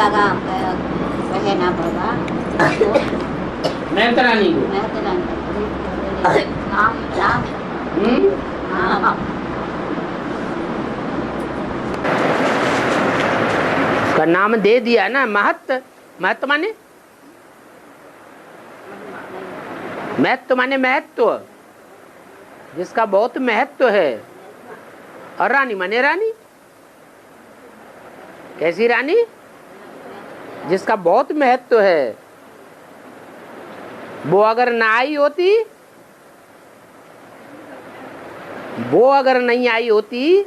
लगा कहना पड़ा मैतरानी को। नाम नाम का नाम दे दिया ना। महत्व, महत्व माने महत्व माने महत्व, जिसका बहुत महत्व है। और रानी माने रानी, कैसी रानी? जिसका बहुत महत्व है। वो अगर ना आई होती, वो अगर नहीं आई होती,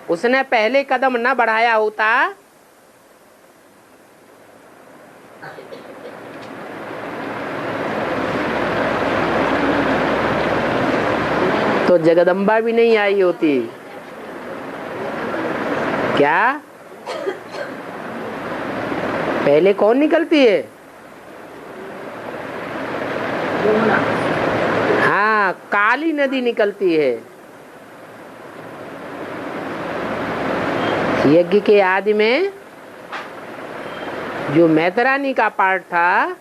उसने पहले कदम न बढ़ाया होता, तो जगदम्बा भी नहीं आई होती। क्या पहले कौन निकलती है? हाँ, काली नदी निकलती है। यज्ञ के आदि में जो मैतरानी का पार्ट था,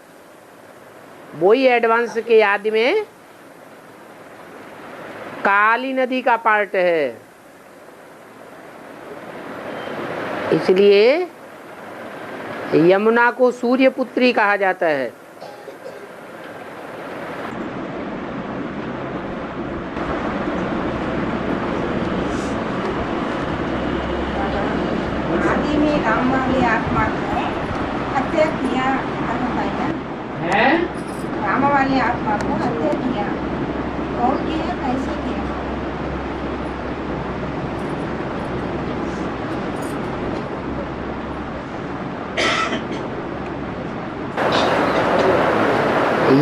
वही एडवांस के आदि में काली नदी का पार्ट है। इसलिए यमुना को सूर्य पुत्री कहा जाता है। आदि में राम वाली आत्मा को हत्या किया है। राम वाली आत्मा को हत्या किया, कौन किया, कैसे किया?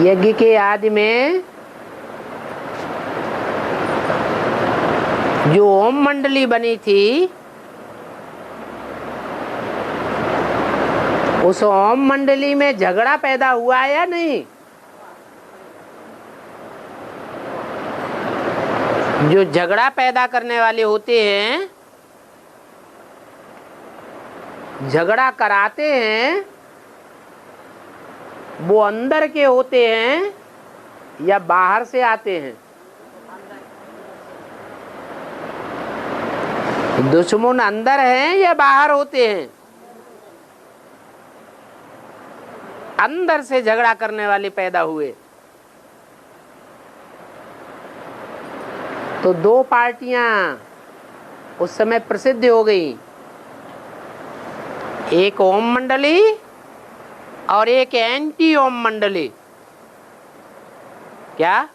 यज्ञ के आदि में जो ओम मंडली बनी थी, उस ओम मंडली में झगड़ा पैदा हुआ है या नहीं? जो झगड़ा पैदा करने वाले होते हैं, झगड़ा कराते हैं, वो अंदर के होते हैं या बाहर से आते हैं? दुश्मन अंदर हैं या बाहर होते हैं? अंदर से झगड़ा करने वाले पैदा हुए। तो दो पार्टियां उस समय प्रसिद्ध हो गई, एक ओम मंडली और एक एंटी ओम मंडली। क्या?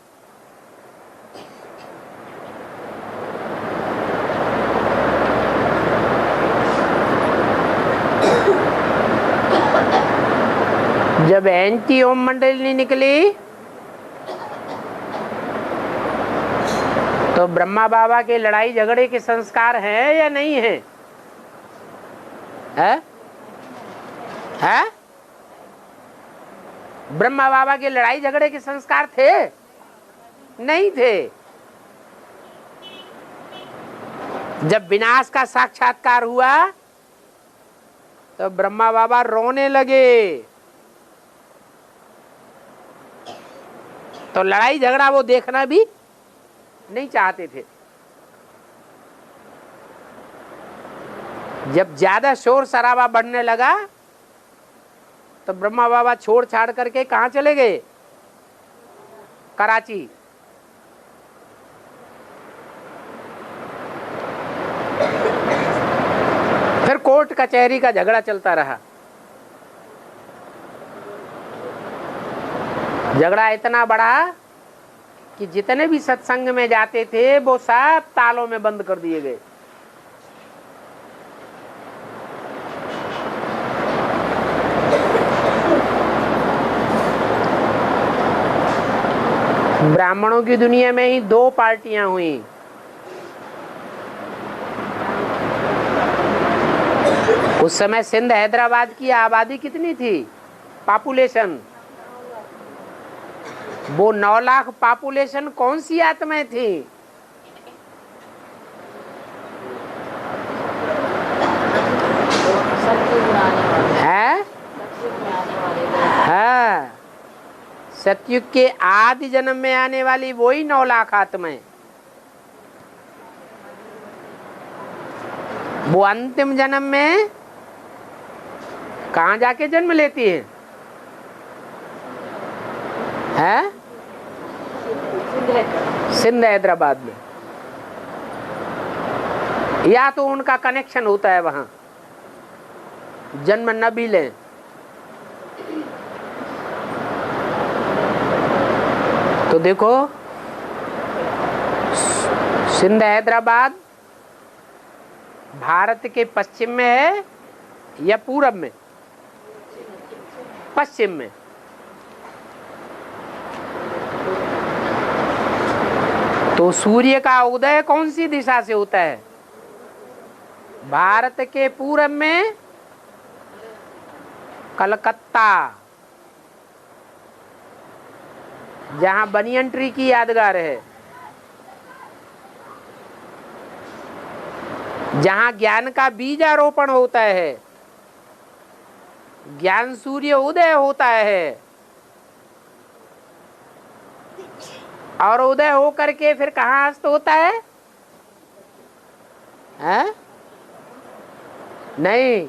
जब एंटी ओम मंडली निकली, तो ब्रह्मा बाबा के लड़ाई झगड़े के संस्कार हैं या नहीं है? है? ब्रह्मा बाबा के लड़ाई झगड़े के संस्कार थे? नहीं थे। जब विनाश का साक्षात्कार हुआ, तो ब्रह्मा बाबा रोने लगे। तो लड़ाई झगड़ा वो देखना भी नहीं चाहते थे। जब ज्यादा शोर शराबा बढ़ने लगा, तो ब्रह्मा बाबा छोड़ छाड़ करके कहाँ चले गए? कराची। फिर कोर्ट कचहरी का झगड़ा चलता रहा। झगड़ा इतना बड़ा कि जितने भी सत्संग में जाते थे, वो सब तालों में बंद कर दिए गए। ब्राह्मणों की दुनिया में ही दो पार्टियां हुई। उस समय सिंध हैदराबाद की आबादी कितनी थी? पॉपुलेशन, वो 9 लाख पॉपुलेशन कौन सी आत्माएं थी? है? सतयुग के आदि जन्म में आने वाली वही 9 लाख आत्माएं, वो अंतिम जन्म में कहाँ जाके जन्म लेती है? सिंध हैदराबाद में। या तो उनका कनेक्शन होता है वहां, जन्म न भी लें। तो देखो, सिंध हैदराबाद भारत के पश्चिम में है या पूरब में? पश्चिम में। तो सूर्य का उदय कौन सी दिशा से होता है? भारत के पूरब में कलकत्ता, जहां बनियन ट्री की यादगार है, जहां ज्ञान का बीजारोपण होता है, ज्ञान सूर्य उदय होता है, और उदय होकर के फिर कहाँ अस्त होता है? हैं? नहीं,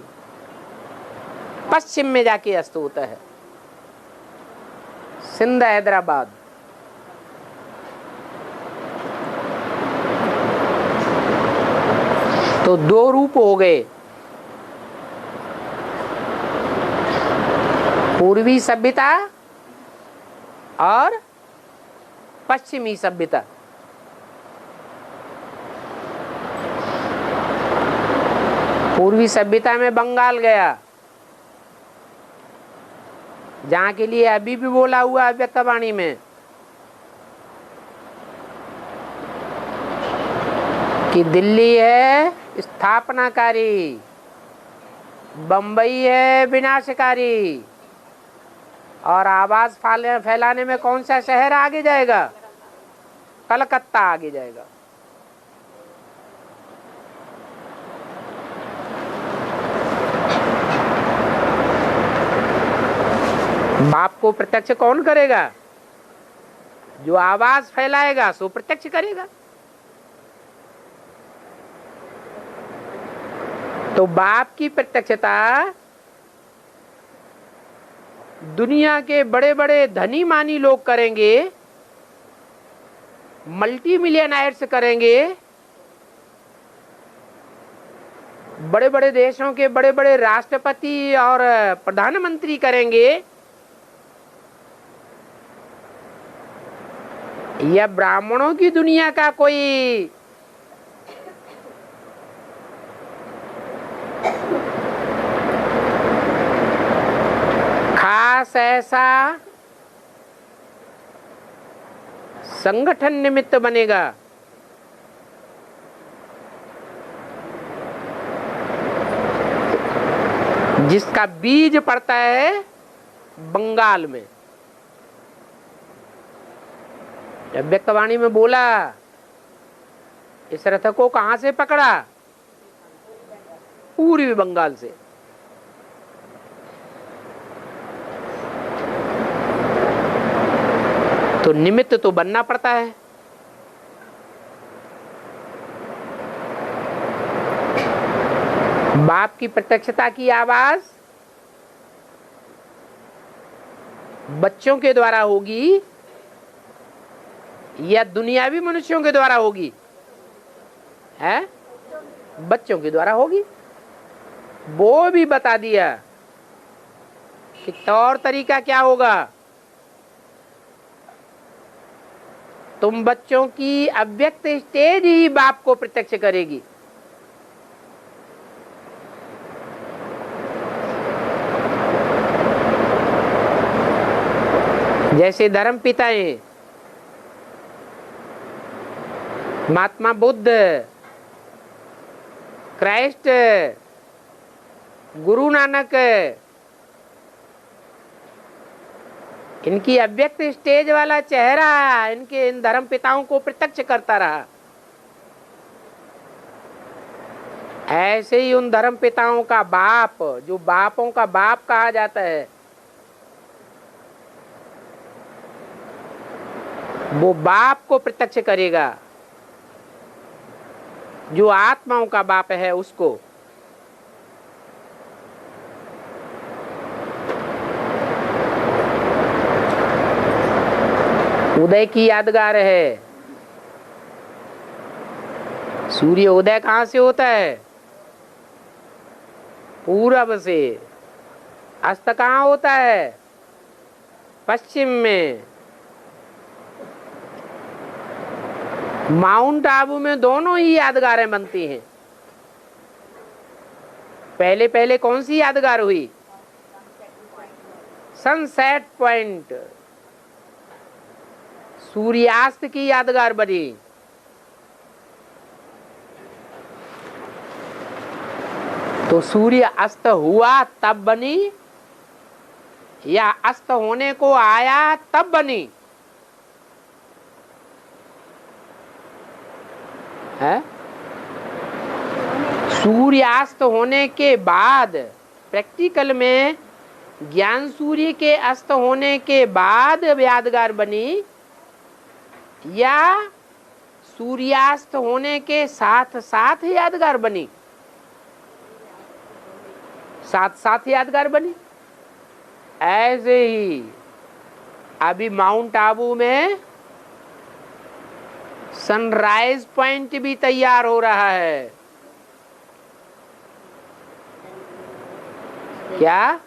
पश्चिम में जाके अस्त होता है। सिंध हैदराबाद। तो 2 रूप हो गए, पूर्वी सभ्यता और पश्चिमी सभ्यता। पूर्वी सभ्यता में बंगाल गया, जहां के लिए अभी भी बोला हुआ व्यक्तवाणी में कि दिल्ली है स्थापनाकारी, बंबई है विनाशकारी, और आवाज फैलाने में कौन सा शहर आगे जाएगा? कलकत्ता आगे जाएगा। बाप को प्रत्यक्ष कौन करेगा? जो आवाज फैलाएगा सो प्रत्यक्ष करेगा। तो बाप की प्रत्यक्षता दुनिया के बड़े बड़े धनी मानी लोग करेंगे, मल्टी मिलियनायर्स करेंगे, बड़े बड़े देशों के बड़े बड़े राष्ट्रपति और प्रधानमंत्री करेंगे, या ब्राह्मणों की दुनिया का कोई खास ऐसा संगठन निमित्त बनेगा? जिसका बीज पड़ता है बंगाल में। जब व्यक्तवाणी में बोला, इस रथ को कहां से पकड़ा? पूर्वी बंगाल से। तो निमित्त तो बनना पड़ता है। बाप की प्रत्यक्षता की आवाज बच्चों के द्वारा होगी या दुनियावी मनुष्यों के द्वारा होगी? है? बच्चों के द्वारा होगी। वो भी बता दिया कि तौर तरीका क्या होगा। तुम बच्चों की अव्यक्त स्टेज ही बाप को प्रत्यक्ष करेगी। जैसे धर्म पिताएं महात्मा बुद्ध, क्राइस्ट, गुरु नानक, इनकी अव्यक्त स्टेज वाला चेहरा इनके इन धर्म पिताओं को प्रत्यक्ष करता रहा। ऐसे ही उन धर्म पिताओं का बाप, जो बापों का बाप कहा जाता है, वो बाप को प्रत्यक्ष करेगा, जो आत्माओं का बाप है उसको। उदय की यादगार है। सूर्य उदय कहाँ से होता है? पूरब से। अस्त कहाँ होता है? पश्चिम में। माउंट आबू में दोनों ही यादगारें बनती हैं। पहले पहले कौन सी यादगार हुई? सनसेट पॉइंट, सूर्यास्त की यादगार बनी। तो सूर्य अस्त हुआ तब बनी या अस्त होने को आया तब बनी? है सूर्यास्त होने के बाद, प्रैक्टिकल में ज्ञान सूर्य के अस्त होने के बाद यादगार बनी या सूर्यास्त होने के साथ साथ यादगार बनी? साथ साथ यादगार बनी। ऐसे ही अभी माउंट आबू में सनराइज पॉइंट भी तैयार हो रहा है। क्या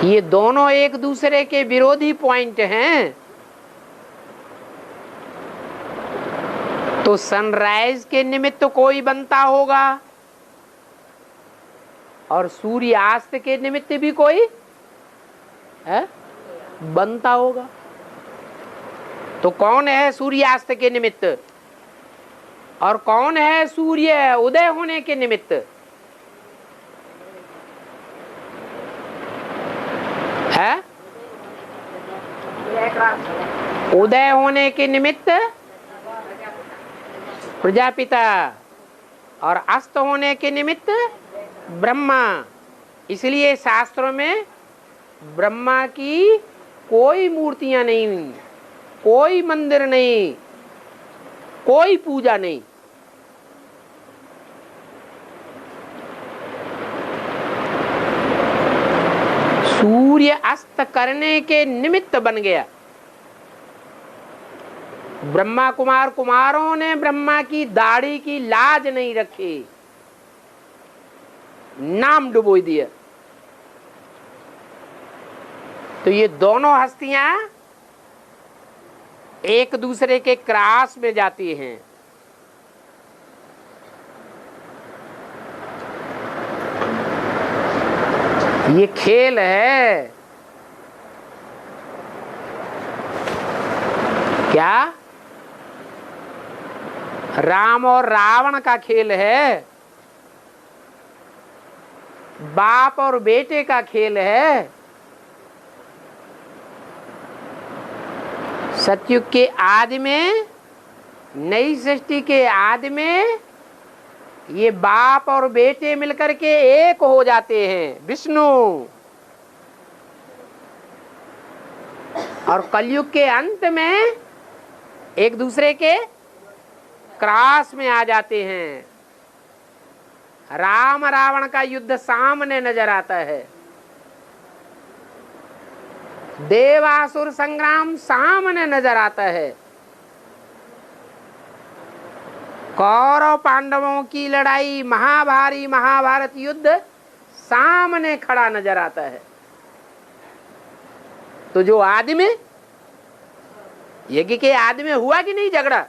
ये दोनों एक दूसरे के विरोधी पॉइंट हैं? तो सनराइज के निमित्त कोई बनता होगा और सूर्यास्त के निमित्त भी कोई है बनता होगा। तो कौन है सूर्यास्त के निमित्त और कौन है सूर्य उदय होने के निमित्त? है उदय होने के निमित्त प्रजापिता और अस्त होने के निमित्त ब्रह्मा। इसलिए शास्त्रों में ब्रह्मा की कोई मूर्तियां नहीं, कोई मंदिर नहीं, कोई पूजा नहीं। सूर्य अस्त करने के निमित्त बन गया। ब्रह्मा कुमार कुमारों ने ब्रह्मा की दाढ़ी की लाज नहीं रखी, नाम डुबो दिया। तो ये दोनों हस्तियां एक दूसरे के क्रॉस में जाती हैं। ये खेल है। क्या राम और रावण का खेल है? बाप और बेटे का खेल है। सतयुग के आदि में, नई सृष्टि के आदि में ये बाप और बेटे मिलकर के एक हो जाते हैं, विष्णु। और कलयुग के अंत में एक दूसरे के क्रॉस में आ जाते हैं। राम रावण का युद्ध सामने नजर आता है, देवासुर संग्राम सामने नजर आता है, कौरव पांडवों की लड़ाई, महाभारी महाभारत युद्ध सामने खड़ा नजर आता है। तो जो आदमी, यज्ञ के आदमी हुआ कि नहीं झगड़ा?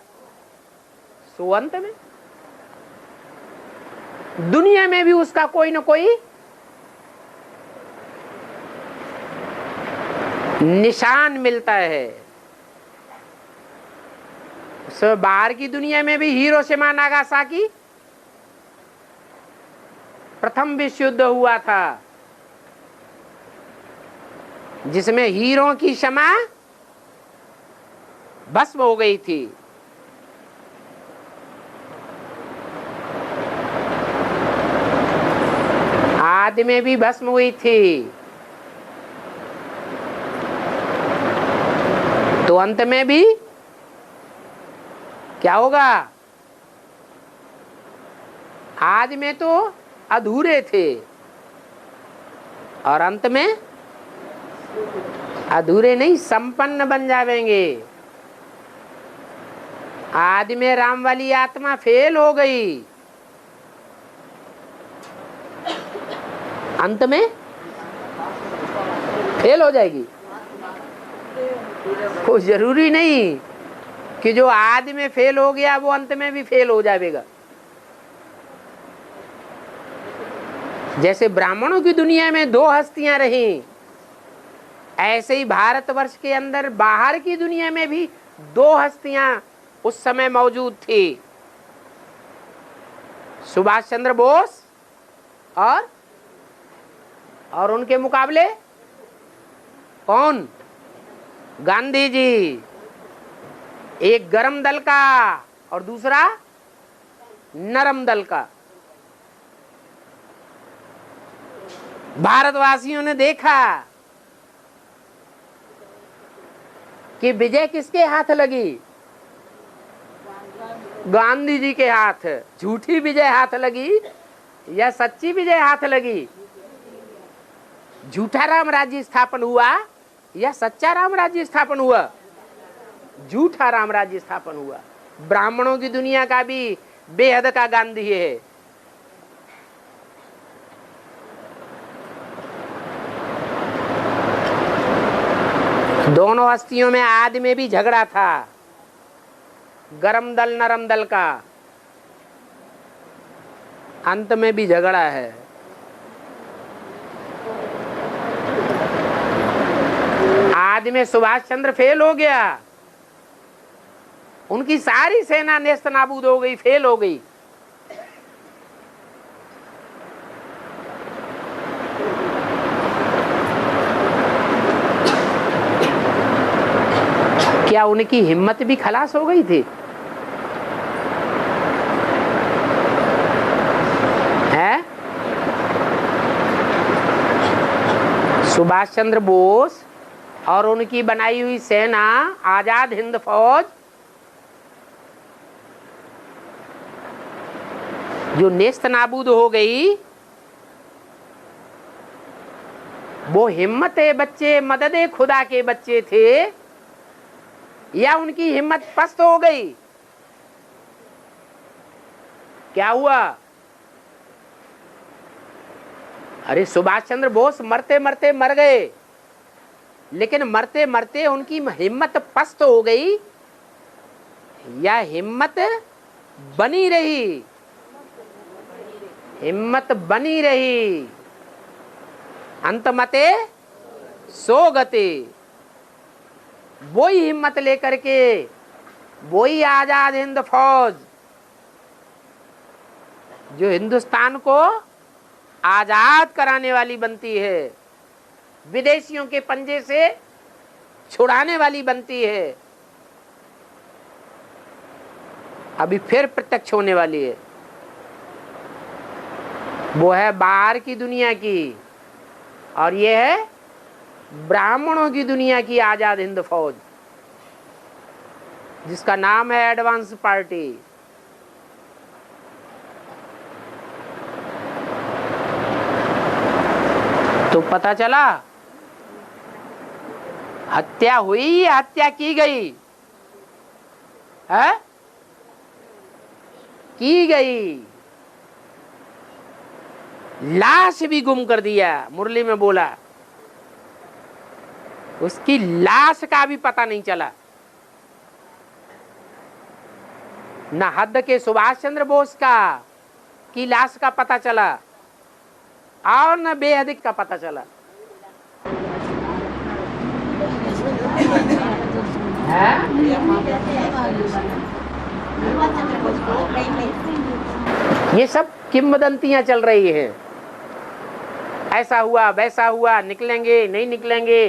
सो अंत में दुनिया में भी उसका कोई न कोई निशान मिलता है। बाहर की दुनिया में भी हिरोशिमा नागासाकी प्रथम विश्व युद्ध हुआ था, जिसमें हीरो की क्षमा भस्म हो गई थी। आदि में भी भस्म हुई थी। तो अंत में भी क्या होगा? आज में तो अधूरे थे और अंत में अधूरे नहीं, संपन्न बन जावेंगे। आज में राम वाली आत्मा फेल हो गई, अंत में फेल हो जाएगी। कोई जरूरी नहीं कि जो आदि में फेल हो गया वो अंत में भी फेल हो जाएगा। जैसे ब्राह्मणों की दुनिया में 2 हस्तियां रही, ऐसे ही भारतवर्ष के अंदर बाहर की दुनिया में भी 2 हस्तियां उस समय मौजूद थी, सुभाष चंद्र बोस और उनके मुकाबले कौन? गांधी जी। एक गरम दल का और दूसरा नरम दल का। भारतवासियों ने देखा कि विजय किसके हाथ लगी? गांधी जी के हाथ। झूठी विजय हाथ लगी या सच्ची विजय हाथ लगी? झूठा राम राज्य स्थापन हुआ या सच्चा राम राज्य स्थापन हुआ? झूठा राम राज्य स्थापन हुआ। ब्राह्मणों की दुनिया का भी बेहद का गांधी है। दोनों हस्तियों में आदि में भी झगड़ा था, गरम दल नरम दल का। अंत में भी झगड़ा है। आदि में सुभाष चंद्र फेल हो गया, उनकी सारी सेना नेस्त नाबूद हो गई, फेल हो गई। क्या उनकी हिम्मत भी खलास हो गई थी? है? सुभाष चंद्र बोस और उनकी बनाई हुई सेना, आजाद हिंद फौज, जो नेस्त नाबूद हो गई, वो हिम्मते बच्चे मददे खुदा के बच्चे थे या उनकी हिम्मत पस्त हो गई? क्या हुआ? अरे सुभाष चंद्र बोस मरते मरते मर गए, लेकिन मरते मरते उनकी हिम्मत पस्त हो गई या हिम्मत बनी रही? हिम्मत बनी रही। अंतमते सो गते। वही हिम्मत लेकर के वही आजाद हिंद फौज जो हिंदुस्तान को आजाद कराने वाली बनती है, विदेशियों के पंजे से छुड़ाने वाली बनती है, अभी फिर प्रत्यक्ष होने वाली है। वो है बाहर की दुनिया की और ये है ब्राह्मणों की दुनिया की आजाद हिंद फौज, जिसका नाम है एडवांस पार्टी। तो पता चला हत्या हुई या हत्या की गई? है? की गई। लाश भी गुम कर दिया। मुरली में बोला उसकी लाश का भी पता नहीं चला। न हद के सुभाष चंद्र बोस का की लाश का पता चला और न बेहद का पता चला। ये सब किंवदंतियां चल रही हैं। ऐसा हुआ वैसा हुआ, निकलेंगे नहीं निकलेंगे,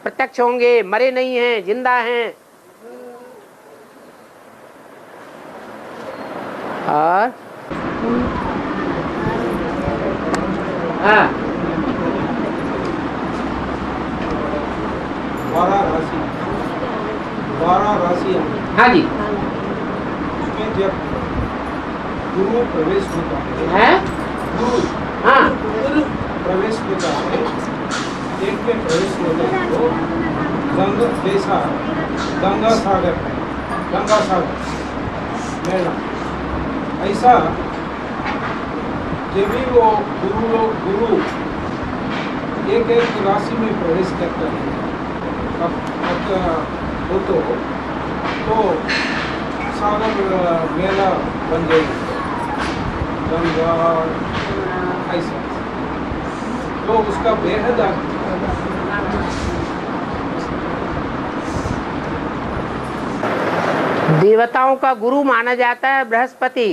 प्रत्यक्ष होंगे, मरे नहीं हैं, जिंदा हैं। और वाराणसी 12 राशियां हाँ जी उसमें जब गुरु प्रवेश होता है। गुरु हाँ प्रवेश होता है, एक में प्रवेश होते हैं तो गंगा जैसा गंगा सागर है, गंगा सागर मेला ऐसा जब भी वो गुरु एक एक राशि में प्रवेश करता है हो तो सागर मेला बन जाएगी, गंगा ऐसा तो उसका बेहद देवताओं का गुरु माना जाता है बृहस्पति।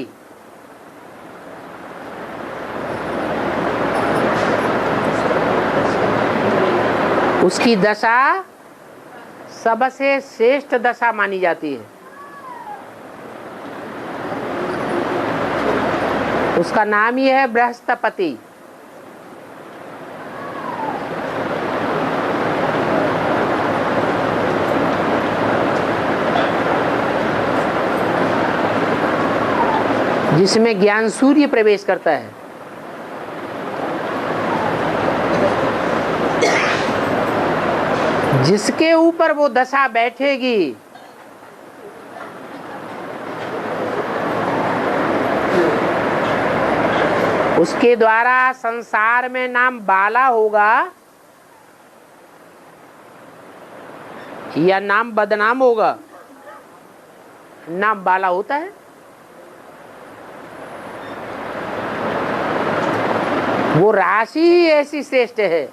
उसकी दशा सबसे श्रेष्ठ दशा मानी जाती है। उसका नाम ही है बृहस्पति। जिसमें ज्ञान सूर्य प्रवेश करता है। जिसके ऊपर वो दशा बैठेगी उसके द्वारा संसार में नाम बाला होगा या नाम बदनाम होगा। नाम बाला होता है। वो राशि ही ऐसी श्रेष्ठ है।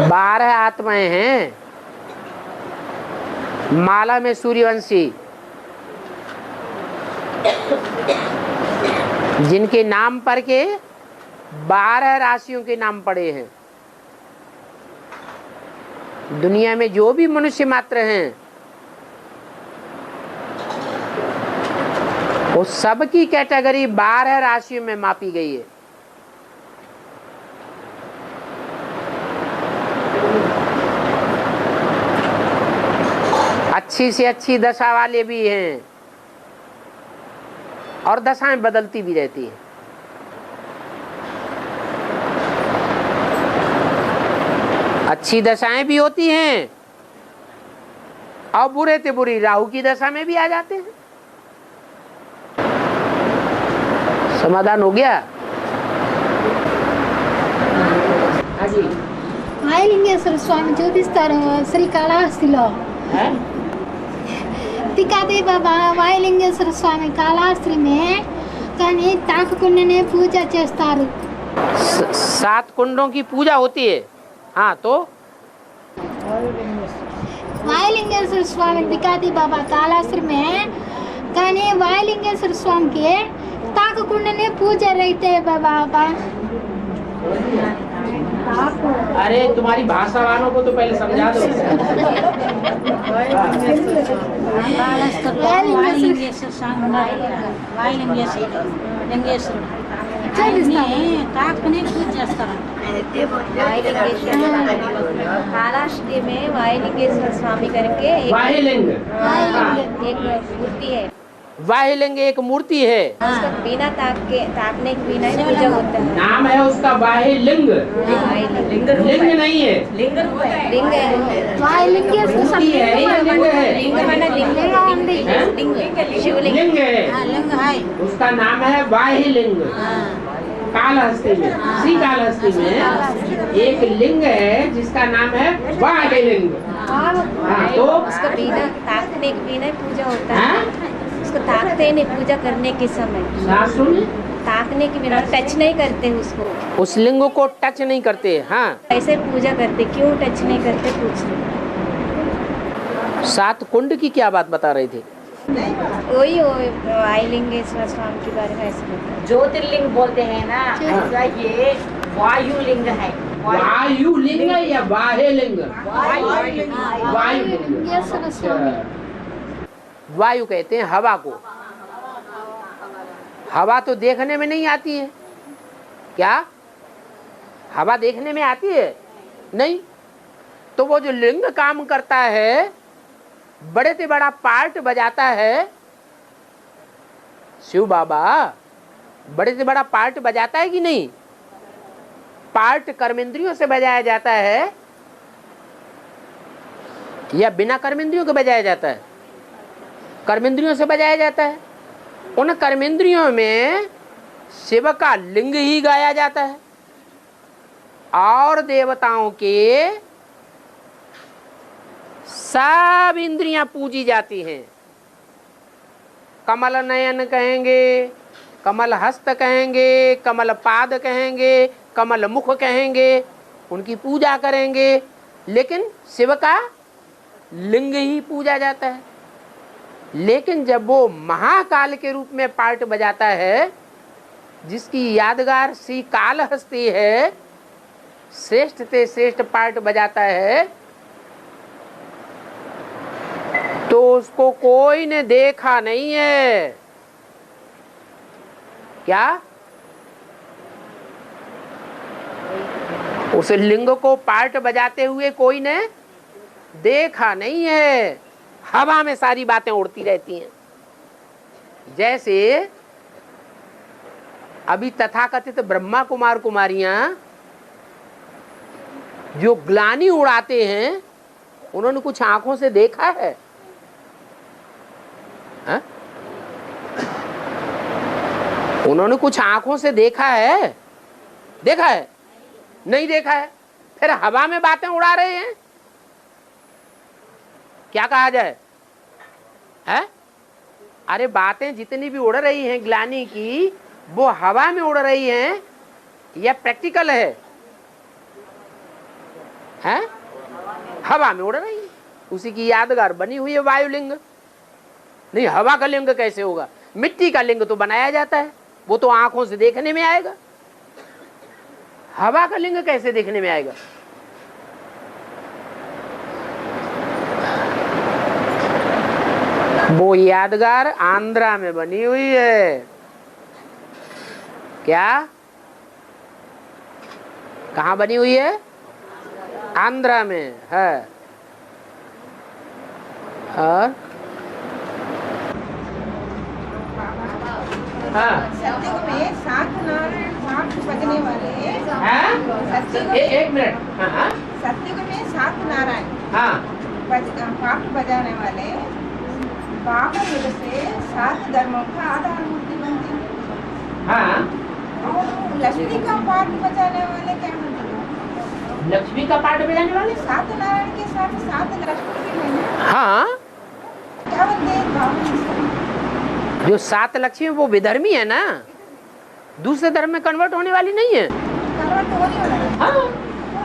बारह आत्माएं हैं माला में सूर्यवंशी, जिनके नाम पर के 12 राशियों के नाम पड़े हैं। दुनिया में जो भी मनुष्य मात्र हैं वो सब की कैटेगरी 12 राशियों में मापी गई है। अच्छी से अच्छी दशा वाले भी हैं और दशाएं बदलती भी रहती है। अच्छी दशाएं भी होती हैं और बुरे से बुरी राहु की दशा में भी आ जाते हैं। समाधान हो गया? हाँ जी। వాయులింగేశ్వర స్వామి చూపిస్తారు శ్రీకాళహస్తిలో. తికాదే బాబా వాయులింగేశ్వర స్వామి కాళహస్తి में కానీ తాకకుండానే పూజ చేస్తారు. 7 कुंडों की पूजा होती है। हाँ तो వాయులింగేశ్వర స్వామి తికాదే బాబా కాళహస్తి में కానీ వాయులింగేశ్వర స్వామికి తాకకుండానే పూజ रहते है बाबा. अरे तुम्हारी भाषा वालों को तो पहले समझा दो। వాయులింగేశ్వర స్వామి వాయులింగేశ్వరుడు తాకునే పూజ చేస్తారు. महाराष्ट्र में वायुलिंगेश्वर स्वामी करके वायुलिंग एक मूर्ति है। वायुलिंग एक मूर्ति है। उसका बिना ताकने के बिना ही पूजा होता है। नाम है उसका वायुलिंग। लिंग नहीं है, लिंग है। వాయులింగేశ్వర मूर्ति है, ये लिंग है। लिंग माना शिवलिंग लिंग है। लिंग है। उसका नाम है वायुलिंग। कालहस्ती में, श्री कालहस्ती में एक लिंग है जिसका नाम है वायुलिंग। हाँ तो उसका बिना ताकने के बिना ही पूजा होता है। हाँ? उसको ताकते नहीं पूजा करने के समय, सुन, ताकने के बिना टच नहीं करते उसको। उस लिंग को टच नहीं करते। हाँ ऐसे पूजा करते, क्यों टच नहीं करते पूछते। 7 कुंड की क्या बात बता रहे थे? वही वायुलिंगेश्वर स्वामी के बारे में ऐसे बताया। ज्योतिर्लिंग बोलते हैं ना, ऐसा ये वायुलिंग है। वायुलिंग या वायुलिंग? वायुलिंग। వాయులింగేశ్వర స్వామి वायु कहते हैं हवा को। हवा तो देखने में नहीं आती है। क्या हवा देखने में आती है? नहीं। तो वो जो लिंग काम करता है, बड़े से बड़ा पार्ट बजाता है, शिव बाबा बड़े से बड़ा पार्ट बजाता है कि नहीं? पार्ट कर्मेंद्रियों से बजाया जाता है या बिना कर्मेंद्रियों के बजाया जाता है? कर्मेंद्रियों से बजाया जाता है। उन कर्मेंद्रियों में शिव का लिंग ही गाया जाता है और देवताओं के सब इंद्रियां पूजी जाती हैं। कमल नयन कहेंगे, कमल हस्त कहेंगे, कमल पाद कहेंगे, कमल मुख कहेंगे, उनकी पूजा करेंगे, लेकिन शिव का लिंग ही पूजा जाता है। लेकिन जब वो महाकाल के रूप में पार्ट बजाता है, जिसकी यादगार श्री कालहस्ती है, श्रेष्ठ से श्रेष्ठ पार्ट बजाता है, तो उसको कोई ने देखा नहीं है। क्या? उस लिंग को पार्ट बजाते हुए कोई ने देखा नहीं है। हवा में सारी बातें उड़ती रहती हैं। जैसे अभी तथाकथित ब्रह्मा कुमार कुमारियां जो ग्लानि उड़ाते हैं, उन्होंने कुछ आंखों से देखा है? हा? उन्होंने कुछ आंखों से देखा है? देखा है? नहीं देखा है। फिर हवा में बातें उड़ा रहे हैं। क्या कहा जाए? है? अरे बातें जितनी भी उड़ रही हैं ग्लानि की, वो हवा में उड़ रही हैं या प्रैक्टिकल है? हैं? हवा में उड़ रही है। उसी की यादगार बनी हुई है वायुलिंग। नहीं, हवा का लिंग कैसे होगा? मिट्टी का लिंग तो बनाया जाता है, वो तो आंखों से देखने में आएगा। हवा का लिंग कैसे देखने में आएगा? वो यादगार आंध्रा में बनी हुई है। क्या? कहाँ बनी हुई है? आंध्रा में है। और हाँ, सत्युग में सात नारायण सात बजने वाले एक मिनट। हाँ, सत्युग में सात नारायण हाँ, पाठ बजाने वाले बाबा युग से सात धर्मों का आधार मूर्ति बनती है। हाँ। और लक्ष्मी का पाठ बजाने वाले क्या बनते? लक्ष्मी का पाठ बजाने वाले सात नारायण के साथ सात लक्ष्मी भी है। हाँ, क्या बनते हैं? जो सात लक्ष्मी वो विधर्मी है ना, दूसरे धर्म में कन्वर्ट होने वाली नहीं है। कन्वर्ट होने वाला है। हाँ।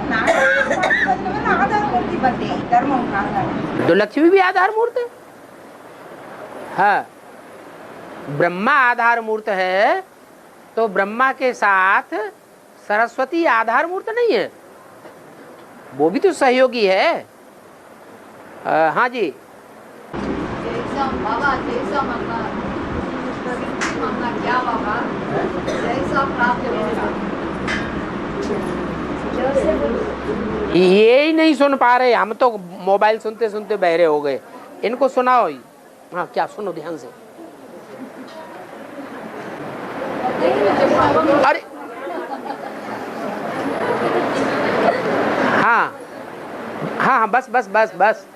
नारायण के पाठ बजने वाला आधार मूर्ति बनते हैं, धर्मों का आधार। तो लक्ष्मी भी आधार मूर्त है। हाँ, ब्रह्मा आधार मूर्त है, तो ब्रह्मा के साथ सरस्वती आधार मूर्त नहीं है, वो भी तो सहयोगी है। हाँ जी। बाबा जैसा मांगा, मांगा क्या बाबा? जैसा प्राप्त होगा। ये ही नहीं सुन पा रहे, हम तो मोबाइल सुनते सुनते बहरे हो गए। इनको सुनाओ ही। हाँ, क्या? सुनो ध्यान से। अरे हाँ हाँ हाँ, बस बस बस बस।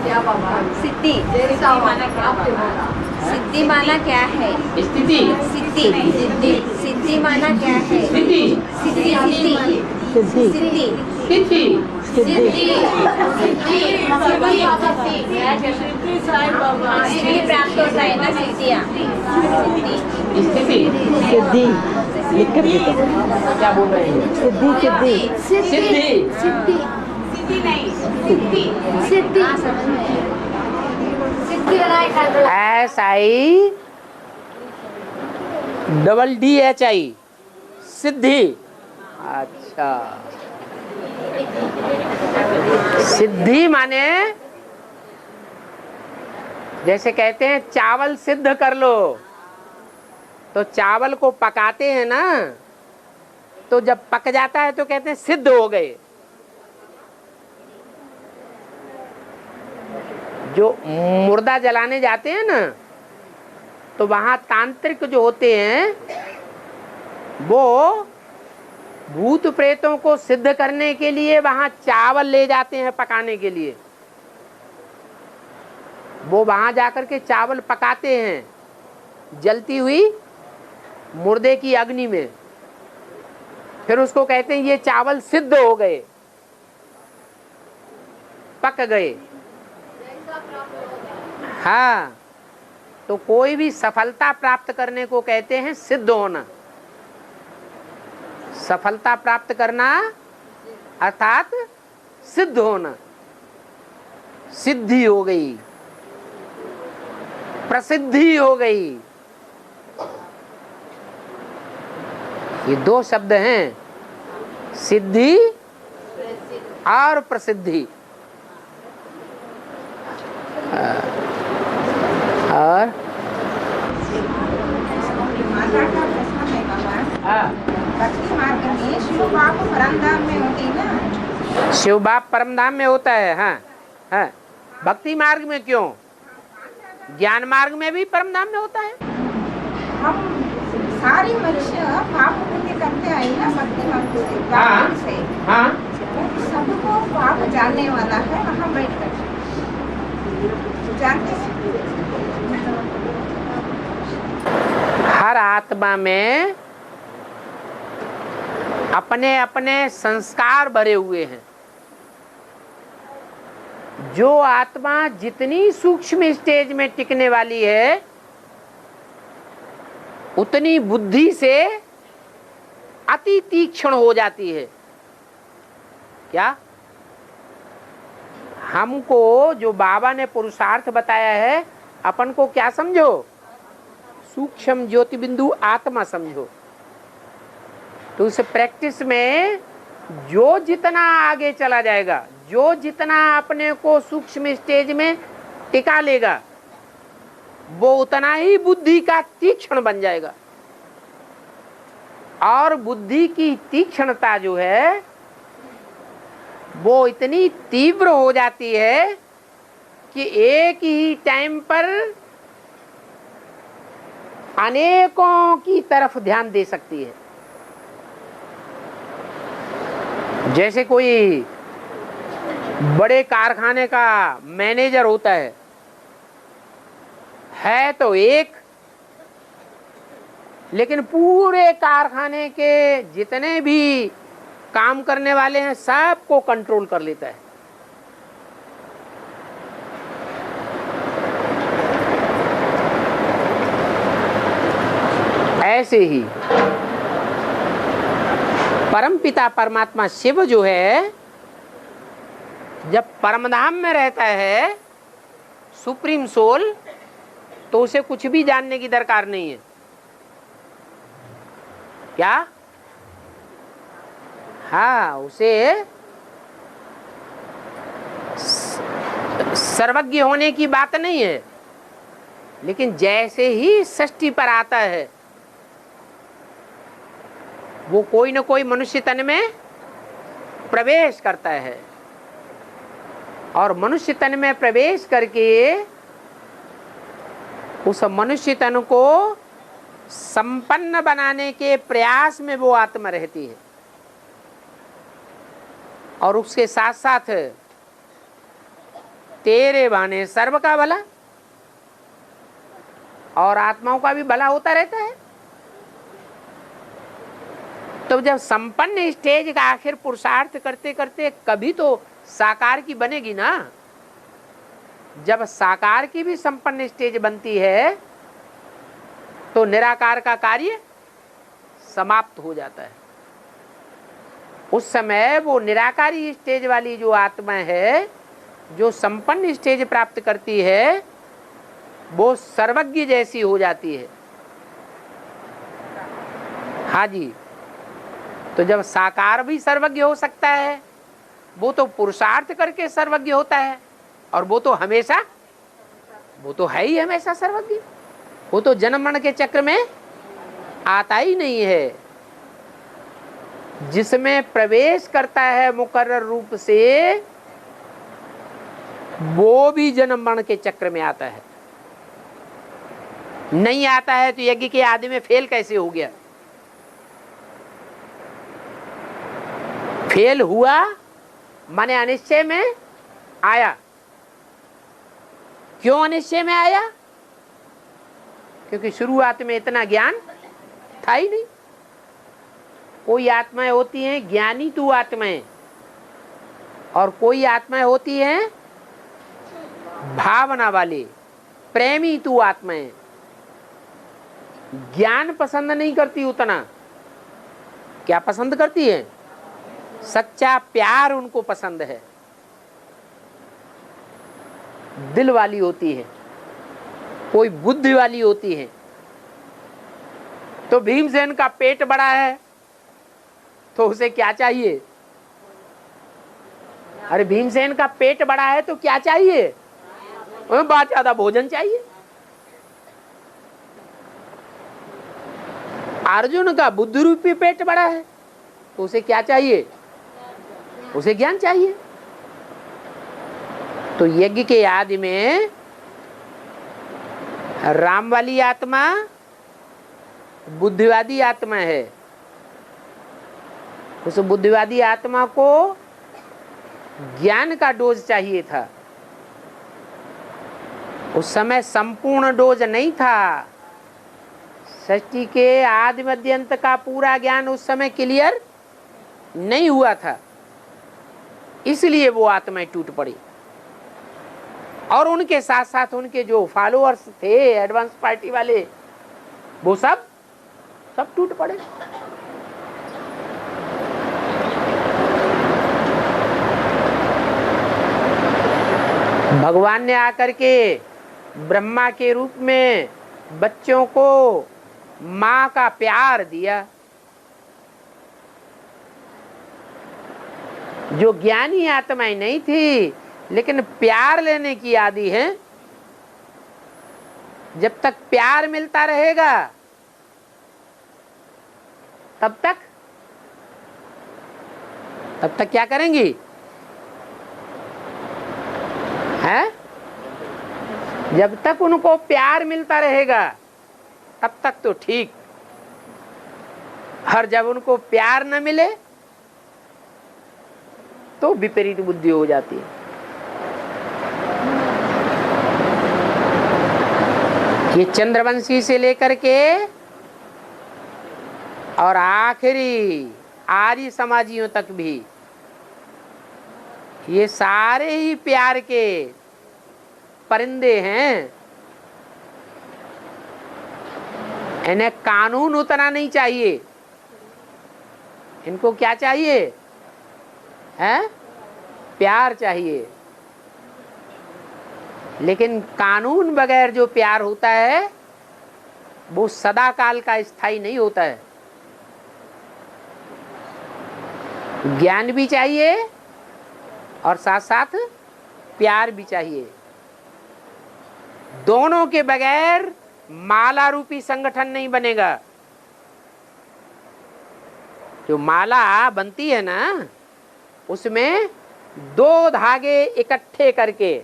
क्या बाबा? सिद्धि। जैसा माना प्राप्त होगा। सिद्धि माना क्या है? स्थिति। सिद्धि। सिद्धि। सिद्धि माना क्या है? स्थिति। सिद्धि। सिद्धि। सिद्धि। स्थिति। सिद्धि प्राप्त होता है ना, सिद्धियाँ। स्थिति। सिद्धि लिख कर देते क्या बोल रहे हैं? सिद्धि सिद्धि सिद्धि। SI DDHI सिद्धि। अच्छा, सिद्धि माने जैसे कहते हैं चावल सिद्ध कर लो, तो चावल को पकाते हैं ना, तो जब पक जाता है तो कहते हैं सिद्ध हो गए। जो मुर्दा जलाने जाते हैं ना, तो वहां तांत्रिक जो होते हैं वो भूत प्रेतों को सिद्ध करने के लिए वहां चावल ले जाते हैं पकाने के लिए। वो वहां जाकर के चावल पकाते हैं जलती हुई मुर्दे की अग्नि में, फिर उसको कहते हैं ये चावल सिद्ध हो गए, पक गए। हाँ, तो कोई भी सफलता प्राप्त करने को कहते हैं सिद्ध होना। सफलता प्राप्त करना अर्थात सिद्ध होना। सिद्धि हो गई, प्रसिद्धि हो गई, ये दो शब्द हैं, सिद्धि और प्रसिद्धि। और माता का प्रश्न है बाबा, भक्ति मार्ग में शिव बाप परमधाम में होती ना? शिव बाप परमधाम में होता है। हाँ हाँ, भक्ति मार्ग में क्यों, ज्ञान मार्ग में भी परमधाम में होता है। हम सारी मनुष्य पाप पुण्य करते आए ना भक्ति मार्ग से, हाँ। बाप से। हाँ, सबको पाप जानने वाला है वहाँ बैठ कर जानते हैं। हर आत्मा में अपने अपने संस्कार भरे हुए हैं। जो आत्मा जितनी सूक्ष्म स्टेज में टिकने वाली है, उतनी बुद्धि से अति तीक्ष्ण हो जाती है। क्या हमको जो बाबा ने पुरुषार्थ बताया है, अपन को क्या समझो, सूक्ष्म ज्योति बिंदु आत्मा समझो। तो उस प्रैक्टिस में जो जितना आगे चला जाएगा, जो जितना अपने को सूक्ष्म स्टेज में टिका लेगा, वो उतना ही बुद्धि का तीक्ष्ण बन जाएगा। और बुद्धि की तीक्ष्णता जो है वो इतनी तीव्र हो जाती है कि एक ही टाइम पर अनेकों की तरफ ध्यान दे सकती है। जैसे कोई बड़े कारखाने का मैनेजर होता है तो एक, लेकिन पूरे कारखाने के जितने भी काम करने वाले हैं सबको कंट्रोल कर लेता है। ऐसे ही परमपिता परमात्मा शिव जो है, जब परमधाम में रहता है सुप्रीम सोल, तो उसे कुछ भी जानने की दरकार नहीं है। क्या? हाँ, उसे सर्वज्ञ होने की बात नहीं है, लेकिन जैसे ही षष्ठी पर आता है वो कोई न कोई मनुष्य तन में प्रवेश करता है, और मनुष्य तन में प्रवेश करके उस मनुष्य तन को संपन्न बनाने के प्रयास में वो आत्मा रहती है। और उसके साथ साथ तेरे बहाने सर्व का भला और आत्माओं का भी भला होता रहता है। तो जब संपन्न स्टेज का आखिर पुरुषार्थ करते करते कभी तो साकार की बनेगी ना। जब साकार की भी संपन्न स्टेज बनती है तो निराकार का कार्य समाप्त हो जाता है। उस समय वो निराकारी स्टेज वाली जो आत्मा है, जो संपन्न स्टेज प्राप्त करती है, वो सर्वज्ञ जैसी हो जाती है। हाँ जी, तो जब साकार भी सर्वज्ञ हो सकता है, वो तो पुरुषार्थ करके सर्वज्ञ होता है, और वो तो हमेशा, वो तो है ही हमेशा सर्वज्ञ। वो तो जन्म मरण के चक्र में आता ही नहीं है। जिसमें प्रवेश करता है मुकर्रर रूप से, वो भी जन्म मरण के चक्र में आता है। नहीं आता है तो यज्ञ के आदि में फेल कैसे हो गया? फेल हुआ माने अनिश्चय में आया। क्यों अनिश्चय में आया? क्योंकि शुरुआत में इतना ज्ञान था ही नहीं। कोई आत्माएं होती हैं ज्ञानी तू आत्माएं, और कोई आत्माएं होती हैं भावना वाले प्रेमी तू आत्माएं। ज्ञान पसंद नहीं करती उतना। क्या पसंद करती है? सच्चा प्यार उनको पसंद है, दिल वाली होती है, कोई बुद्धि वाली होती है। तो भीमसेन का पेट बड़ा है तो उसे क्या चाहिए? अरे भीमसेन का पेट बड़ा है तो क्या चाहिए? उन्हें बहुत ज्यादा भोजन चाहिए। अर्जुन का बुद्धि रूपी पेट बड़ा है तो उसे क्या चाहिए? उसे ज्ञान चाहिए। तो यज्ञ के आदि में राम वाली आत्मा बुद्धिवादी आत्मा है। उस बुद्धिवादी आत्मा को ज्ञान का डोज चाहिए था। उस समय संपूर्ण डोज नहीं था। सृष्टि के आदि मध्य अंत का पूरा ज्ञान उस समय क्लियर नहीं हुआ था, इसलिए वो आत्माएं टूट पड़ी। और उनके साथ साथ उनके जो फॉलोअर्स थे एडवांस पार्टी वाले, वो सब टूट पड़े। भगवान ने आकर के ब्रह्मा के रूप में बच्चों को माँ का प्यार दिया। जो ज्ञानी आत्माएं नहीं थी लेकिन प्यार लेने की आदि है, जब तक प्यार मिलता रहेगा तब तक क्या करेंगी? है? जब तक उनको प्यार मिलता रहेगा तब तक तो ठीक। और जब उनको प्यार न मिले तो विपरीत बुद्धि हो जाती है। ये चंद्रवंशी से लेकर के और आखिरी आर्य समाजियों तक भी ये सारे ही प्यार के परिंदे हैं। इन्हें कानून उतना नहीं चाहिए। इनको क्या चाहिए? है? प्यार चाहिए। लेकिन कानून बगैर जो प्यार होता है वो सदा काल का स्थायी नहीं होता है। ज्ञान भी चाहिए और साथ साथ प्यार भी चाहिए। दोनों के बगैर माला रूपी संगठन नहीं बनेगा। जो माला बनती है ना, उसमें दो धागे इकट्ठे करके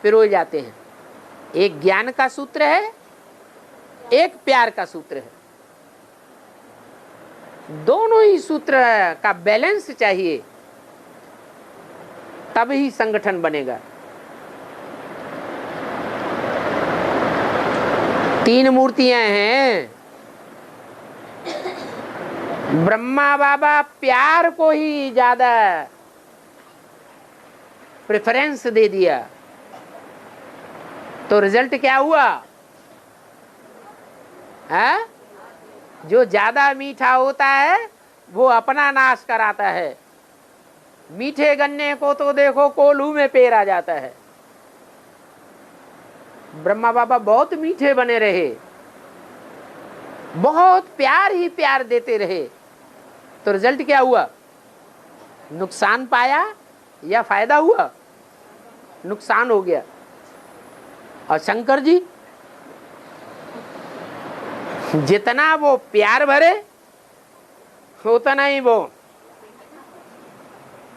पिरोए जाते हैं। एक ज्ञान का सूत्र है, एक प्यार का सूत्र है। दोनों ही सूत्र का बैलेंस चाहिए, तब ही संगठन बनेगा। तीन मूर्तियां हैं। ब्रह्मा बाबा प्यार को ही ज्यादा प्रेफरेंस दे दिया, तो रिजल्ट क्या हुआ? है? जो ज्यादा मीठा होता है वो अपना नाश कराता है। मीठे गन्ने को तो देखो कोल्हू में पेर आ जाता है। ब्रह्मा बाबा बहुत मीठे बने रहे, बहुत प्यार ही प्यार देते रहे, तो रिजल्ट क्या हुआ? नुकसान पाया या फायदा हुआ? नुकसान हो गया। और शंकर जी जितना वो प्यार भरे उतना ही वो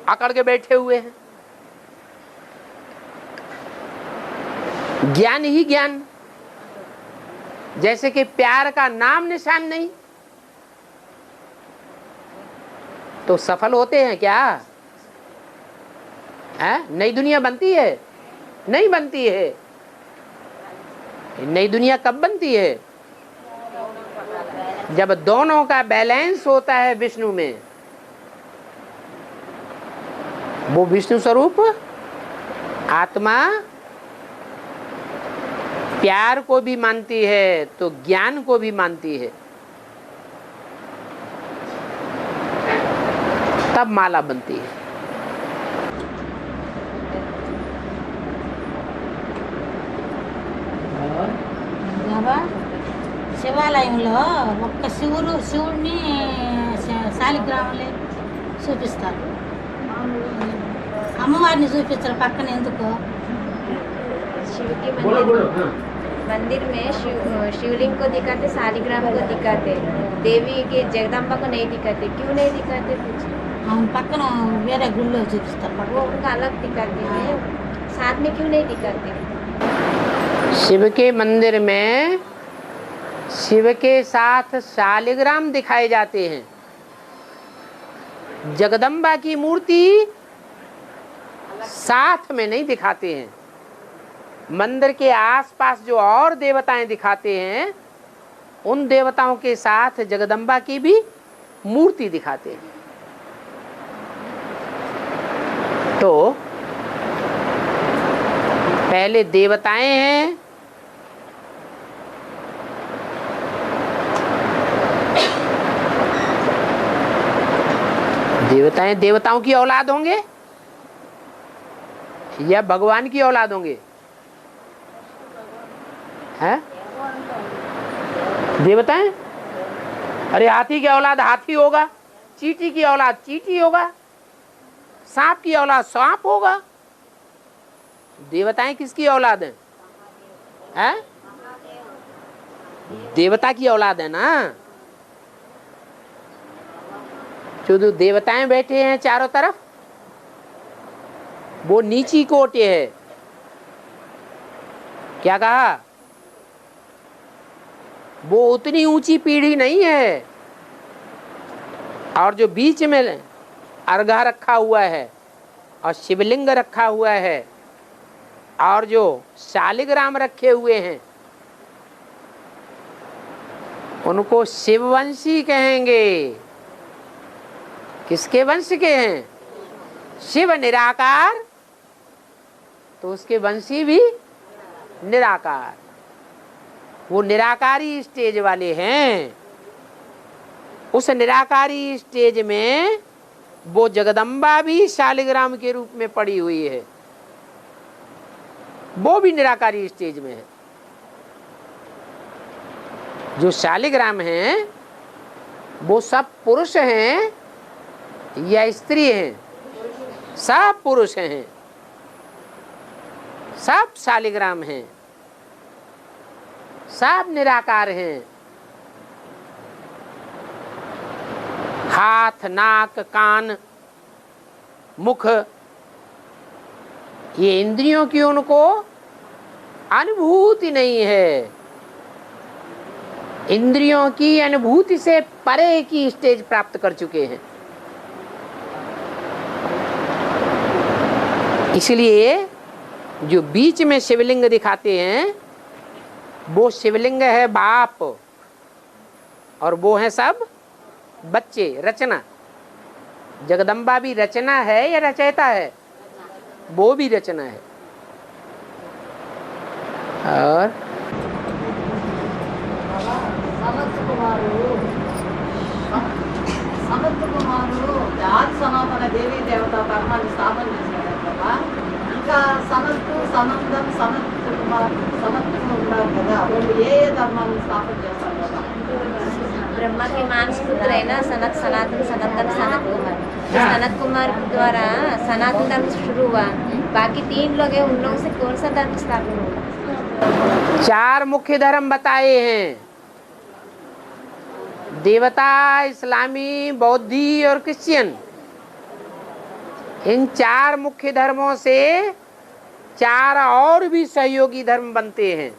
अकड़ के बैठे हुए हैं। ज्ञान ही ज्ञान, जैसे कि प्यार का नाम निशान नहीं, तो सफल होते हैं क्या? नई दुनिया बनती है? नहीं बनती है। नई दुनिया कब बनती है? जब दोनों का बैलेंस होता है विष्णु में। वो विष्णु स्वरूप आत्मा प्यार को भी मानती है तो ज्ञान को भी मानती है, तब माला बनती है। బాబా శివాలయంలో ఒక్క శివుడిని శాలిగ్రామంలో చూపిస్తారు, అమ్మవారిని చూపిస్తారు పక్కన ఎందుకు? शिव के मंदिर में शिवलिंग को दिखाते, शालिग्राम को दिखाते, देवी के जगदम्बा को नहीं दिखाते। क्यों नहीं दिखाते? పక్కన వేరే గుళ్ళో చూపిస్తారు, वो उनका अलग दिखाते हैं, साथ में क्यों नहीं दिखाते? शिव के मंदिर में शिव के साथ शालिग्राम दिखाए जाते हैं। जगदम्बा की मूर्ति साथ में नहीं दिखाते हैं। मंदिर के आसपास जो और देवताएं दिखाते हैं, उन देवताओं के साथ जगदम्बा की भी मूर्ति दिखाते हैं। तो पहले देवताएं हैं, देवताओं की औलाद होंगे या भगवान की औलाद होंगे? हैं? देवताएं? अरे हाथी की औलाद हाथी होगा, चींटी की औलाद चींटी होगा, सांप की औलाद सांप होगा। देवताएं किसकी औलाद हैं? हैं? देवता की औलाद है ना। जो देवताएं बैठे हैं चारों तरफ, वो नीची कोटि है। क्या कहा? वो उतनी ऊंची पीढ़ी नहीं है। और जो बीच में अर्घा रखा हुआ है और शिवलिंग रखा हुआ है और जो शालिग्राम रखे हुए हैं, उनको शिववंशी कहेंगे। किसके वंश के हैं? शिव निराकार, तो उसके वंशी भी निराकार। वो निराकारी स्टेज वाले हैं। उस निराकारी स्टेज में वो जगदम्बा भी शालिग्राम के रूप में पड़ी हुई है, वो भी निराकारी स्टेज में है। जो शालिग्राम हैं वो सब पुरुष हैं या स्त्री हैं? सब पुरुष हैं, सब शालिग्राम हैं, सब निराकार हैं। हाथ, नाक, कान, मुख, ये इंद्रियों की उनको अनुभूति नहीं है। इंद्रियों की अनुभूति से परे की स्टेज प्राप्त कर चुके हैं। इसलिए जो बीच में शिवलिंग दिखाते हैं, वो शिवलिंग है बाप, और वो है सब बच्चे, रचना। जगदम्बा भी रचना है या रचयिता है? वो भी रचना है। और సనత్ కుమారుడు ఆది సనాతన దేవీ దేవత ధర్మాన్ని స్థాపన చేశాడు కదా. ఇంకా సనత్తు, సనందం, సనత్ కుమార్, సనత్తు ఉన్నారు కదా, వాళ్ళు ఏ ధర్మాన్ని స్థాపన చేస్తారు కదా? ब्रह्मा के मानस पुत्र है ना, सनत, सनातन, सनातन, सनत कुमार। सनत कुमार द्वारा सनातन धर्म शुरू हुआ। बाकी 3 लोग हैं, उन लोगों से कौन सा धर्म स्थापन होगा? 4 मुख्य धर्म बताए हैं। देवता, इस्लामी, बौद्धि और क्रिश्चियन, इन 4 मुख्य धर्मों से 4 और भी सहयोगी धर्म बनते हैं।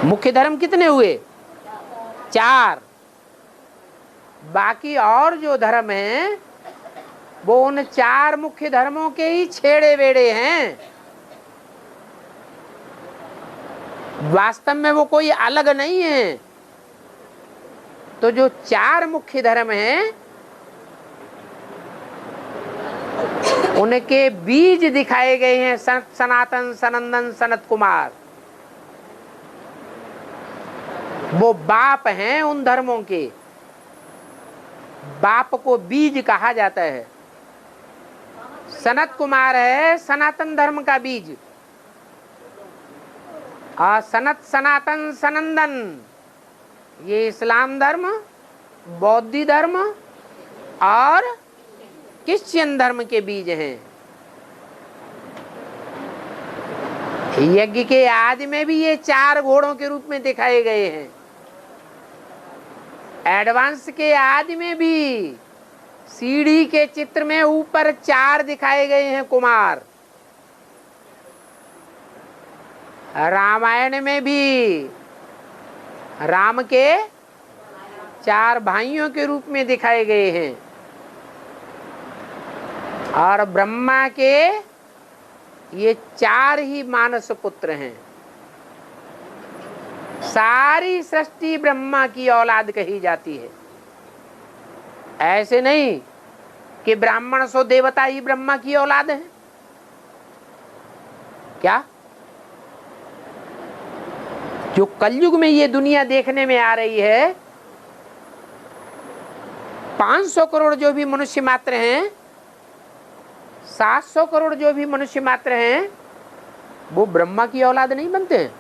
मुख्य धर्म कितने हुए? 4। बाकी और जो धर्म हैं वो उन 4 मुख्य धर्मों के ही छेड़े बेड़े हैं। वास्तव में वो कोई अलग नहीं है। तो जो 4 मुख्य धर्म हैं उनके बीज दिखाए गए हैं सनातन, सनंदन, सनत कुमार। वो बाप हैं उन धर्मों के। बाप को बीज कहा जाता है। सनत कुमार है सनातन धर्म का बीज, और सनत, सनातन, सनंदन ये इस्लाम धर्म, बौद्ध धर्म और क्रिश्चियन धर्म के बीज हैं। यज्ञ के आदि में भी ये 4 घोड़ों के रूप में दिखाए गए हैं। एडवांस के आदि में भी सीढ़ी के चित्र में ऊपर 4 दिखाए गए हैं कुमार। रामायण में भी राम के 4 भाइयों के रूप में दिखाए गए हैं, और ब्रह्मा के ये 4 ही मानस पुत्र हैं। सारी सृष्टि ब्रह्मा की औलाद कही जाती है। ऐसे नहीं कि ब्राह्मण सो देवता ही ब्रह्मा की औलाद है। क्या जो कलयुग में ये दुनिया देखने में आ रही है, 500 करोड़ जो भी मनुष्य मात्र हैं, 700 करोड़ जो भी मनुष्य मात्र हैं, वो ब्रह्मा की औलाद नहीं बनते हैं।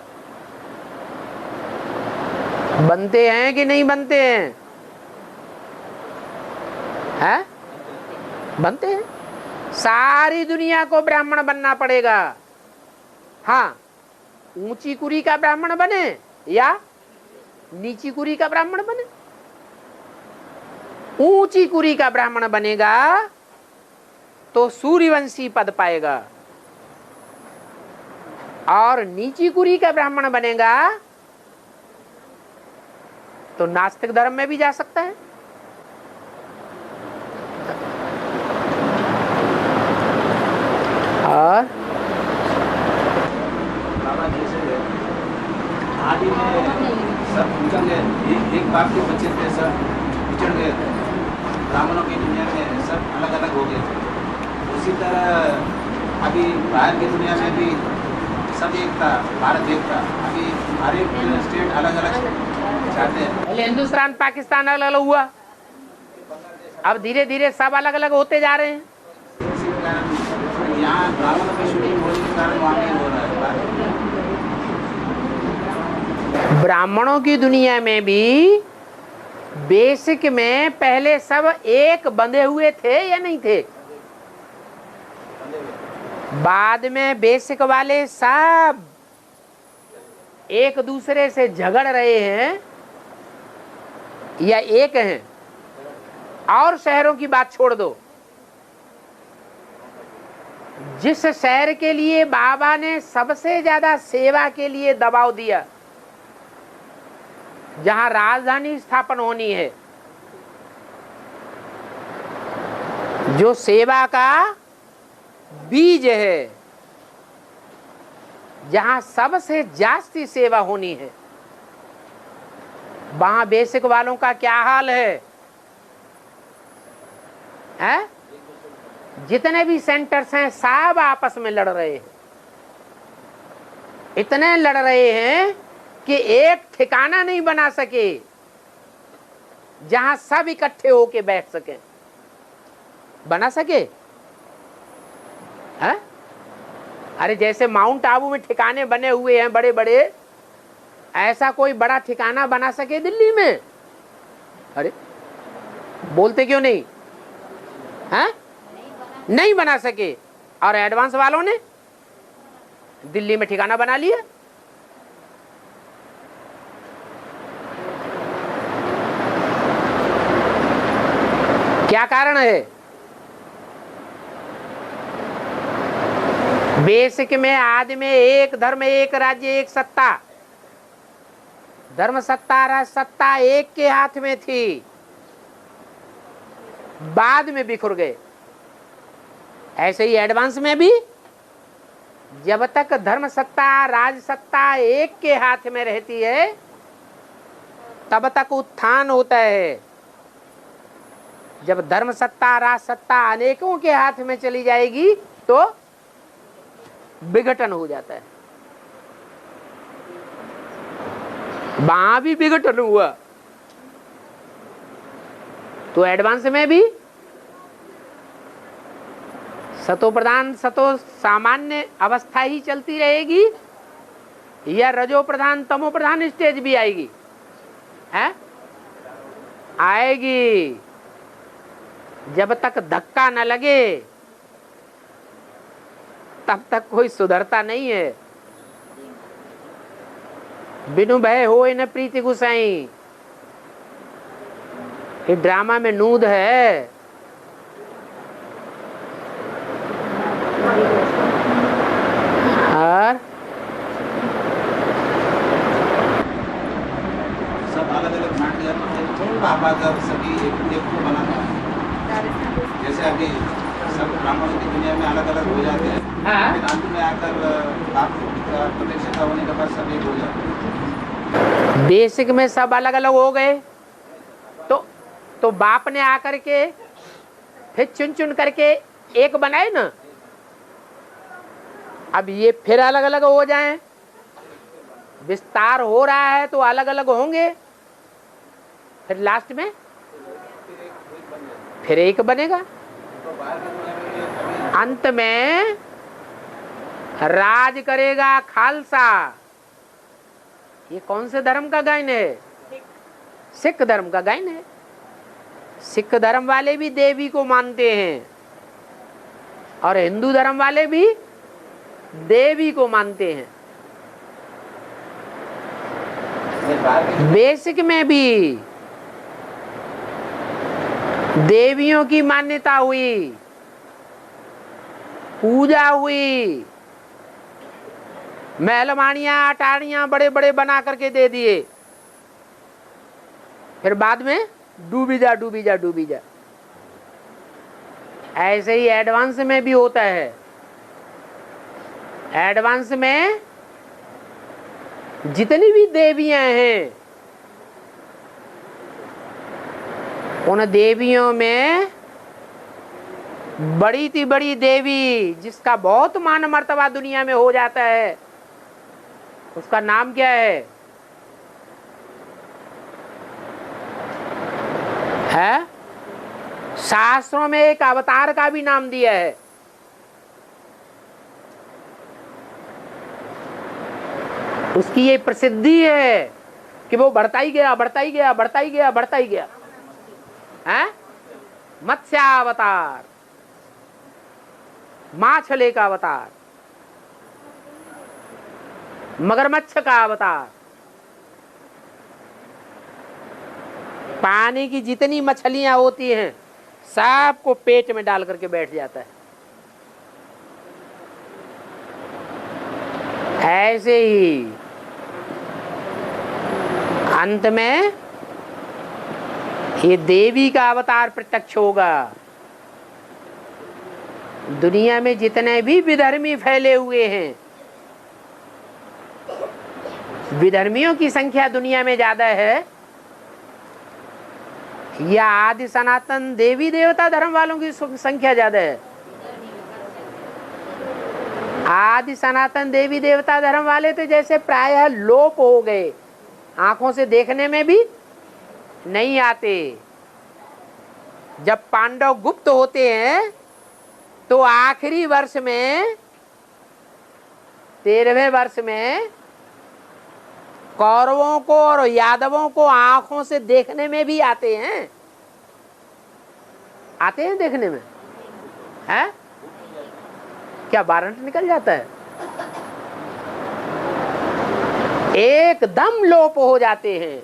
बनते हैं कि नहीं बनते हैं? हैं? बनते हैं। सारी दुनिया को ब्राह्मण बनना पड़ेगा। हाँ, ऊंची कुरी का ब्राह्मण बने या नीची कुरी का ब्राह्मण बने। ऊंची कुरी का ब्राह्मण बनेगा तो सूर्यवंशी पद पाएगा, और नीची कुरी का ब्राह्मण बनेगा तो नास्तिक धर्म में भी जा सकता है। और आदि में सब उजड़ गए, एक बाप के बच्चे थे, सब उजड़ गए थे। ब्राह्मणों की दुनिया में सब अलग अलग हो गए थे। उसी तरह अभी बाहर की दुनिया में भी सब एक था, भारत एक था। अभी हर एक स्टेट अलग अलग चाहते हैं। पहले हिंदुस्तान पाकिस्तान अलग अलग हुआ, अब धीरे धीरे सब अलग अलग होते जा रहे हैं। इसी कारण यहाँ ब्राह्मणों की शूटिंग होने के कारण वहाँ नहीं हो रहा है। ब्राह्मणों की दुनिया में भी बेसिक में पहले सब एक बंधे हुए थे या नहीं थे? बाद में बेसिक वाले सब एक दूसरे से झगड़ रहे हैं या एक हैं? और शहरों की बात छोड़ दो, जिस शहर के लिए बाबा ने सबसे ज्यादा सेवा के लिए दबाव दिया, जहां राजधानी स्थापन होनी है, जो सेवा का बीज है, जहां सबसे जास्ती सेवा होनी है, वहां बेसिक वालों का क्या हाल है? हैं? जितने भी सेंटर्स हैं सब आपस में लड़ रहे हैं। इतने लड़ रहे हैं कि एक ठिकाना नहीं बना सके जहां सब इकट्ठे होके बैठ सके। बना सके? हैं? अरे जैसे माउंट आबू में ठिकाने बने हुए हैं बड़े बड़े, ऐसा कोई बड़ा ठिकाना बना सके दिल्ली में? अरे बोलते क्यों नहीं? हैं? नहीं बना सके। और एडवांस वालों ने दिल्ली में ठिकाना बना लिया। क्या कारण है? बेसिक में आदि में एक धर्म, एक राज्य, एक सत्ता। धर्म सत्ता, राज सत्ता एक के हाथ में थी, बाद में बिखर गए। ऐसे ही एडवांस में भी जब तक धर्म सत्ता, राज सत्ता एक के हाथ में रहती है तब तक उत्थान होता है। जब धर्म सत्ता, राज सत्ता अनेकों के हाथ में चली जाएगी तो विघटन हो जाता है। वहां भी विघटन हुआ तो एडवांस में भी सतो प्रधान, सतो सामान्य अवस्था ही चलती रहेगी या रजो प्रधान, तमो प्रधान स्टेज भी आएगी? है आएगी। जब तक धक्का न लगे तब तक कोई सुधरता नहीं है। बिनु भय होए न प्रीति गुसाई, ये ड्रामा में नूद है। और सब अलग अलग नाट्य आप अगर सभी एक को बनाना है, जैसे अभी सब ब्राह्मणों की दुनिया में अलग अलग हो जाते हैं, लेकिन अंत में आकर आप प्रतिष्ठा होने के बाद सब एक हो जाते हैं। बेसिक में सब अलग अलग हो गए तो बाप ने आकर के फिर चुन चुन करके एक बनाए ना। अब ये फिर अलग अलग हो जाएं, विस्तार हो रहा है तो अलग अलग होंगे, फिर लास्ट में फिर एक बनेगा। अंत में राज करेगा खालसा। ये कौन से धर्म का गायन है? सिख धर्म का गायन है। सिख धर्म वाले भी देवी को मानते हैं और हिंदू धर्म वाले भी देवी को मानते हैं। बेसिक में भी देवियों की मान्यता हुई, पूजा हुई, महलमानियां अटारियां बड़े बड़े बना करके दे दिए, फिर बाद में डूबी जा डूबी जा डूबी जा। ऐसे ही एडवांस में भी होता है। एडवांस में जितनी भी देवियां हैं उन देवियों में बड़ी सी बड़ी देवी जिसका बहुत मान मर्तबा दुनिया में हो जाता है, उसका नाम क्या है? शास्त्रों में एक अवतार का भी नाम दिया है। उसकी ये प्रसिद्धि है कि वो बढ़ता ही गया, बढ़ता ही गया, बढ़ता ही गया, बढ़ता ही गया। मत्स्यावतार, माछले का अवतार, मगरमच्छ का अवतार। पानी की जितनी मछलियां होती हैं सबको पेट में डाल करके बैठ जाता है। ऐसे ही अंत में ये देवी का अवतार प्रत्यक्ष होगा। दुनिया में जितने भी विधर्मी फैले हुए हैं, विधर्मियों की संख्या दुनिया में ज्यादा है या आदि सनातन देवी देवता धर्म वालों की संख्या ज्यादा है? आदि सनातन देवी देवता धर्म वाले तो जैसे प्रायः लोप हो गए, आंखों से देखने में भी नहीं आते। जब पांडव गुप्त होते हैं तो आखिरी वर्ष में 13वें वर्ष में कौरवों को और यादवों को आंखों से देखने में भी आते हैं। आते हैं देखने में, है क्या वारंट निकल जाता है? एकदम लोप हो जाते हैं।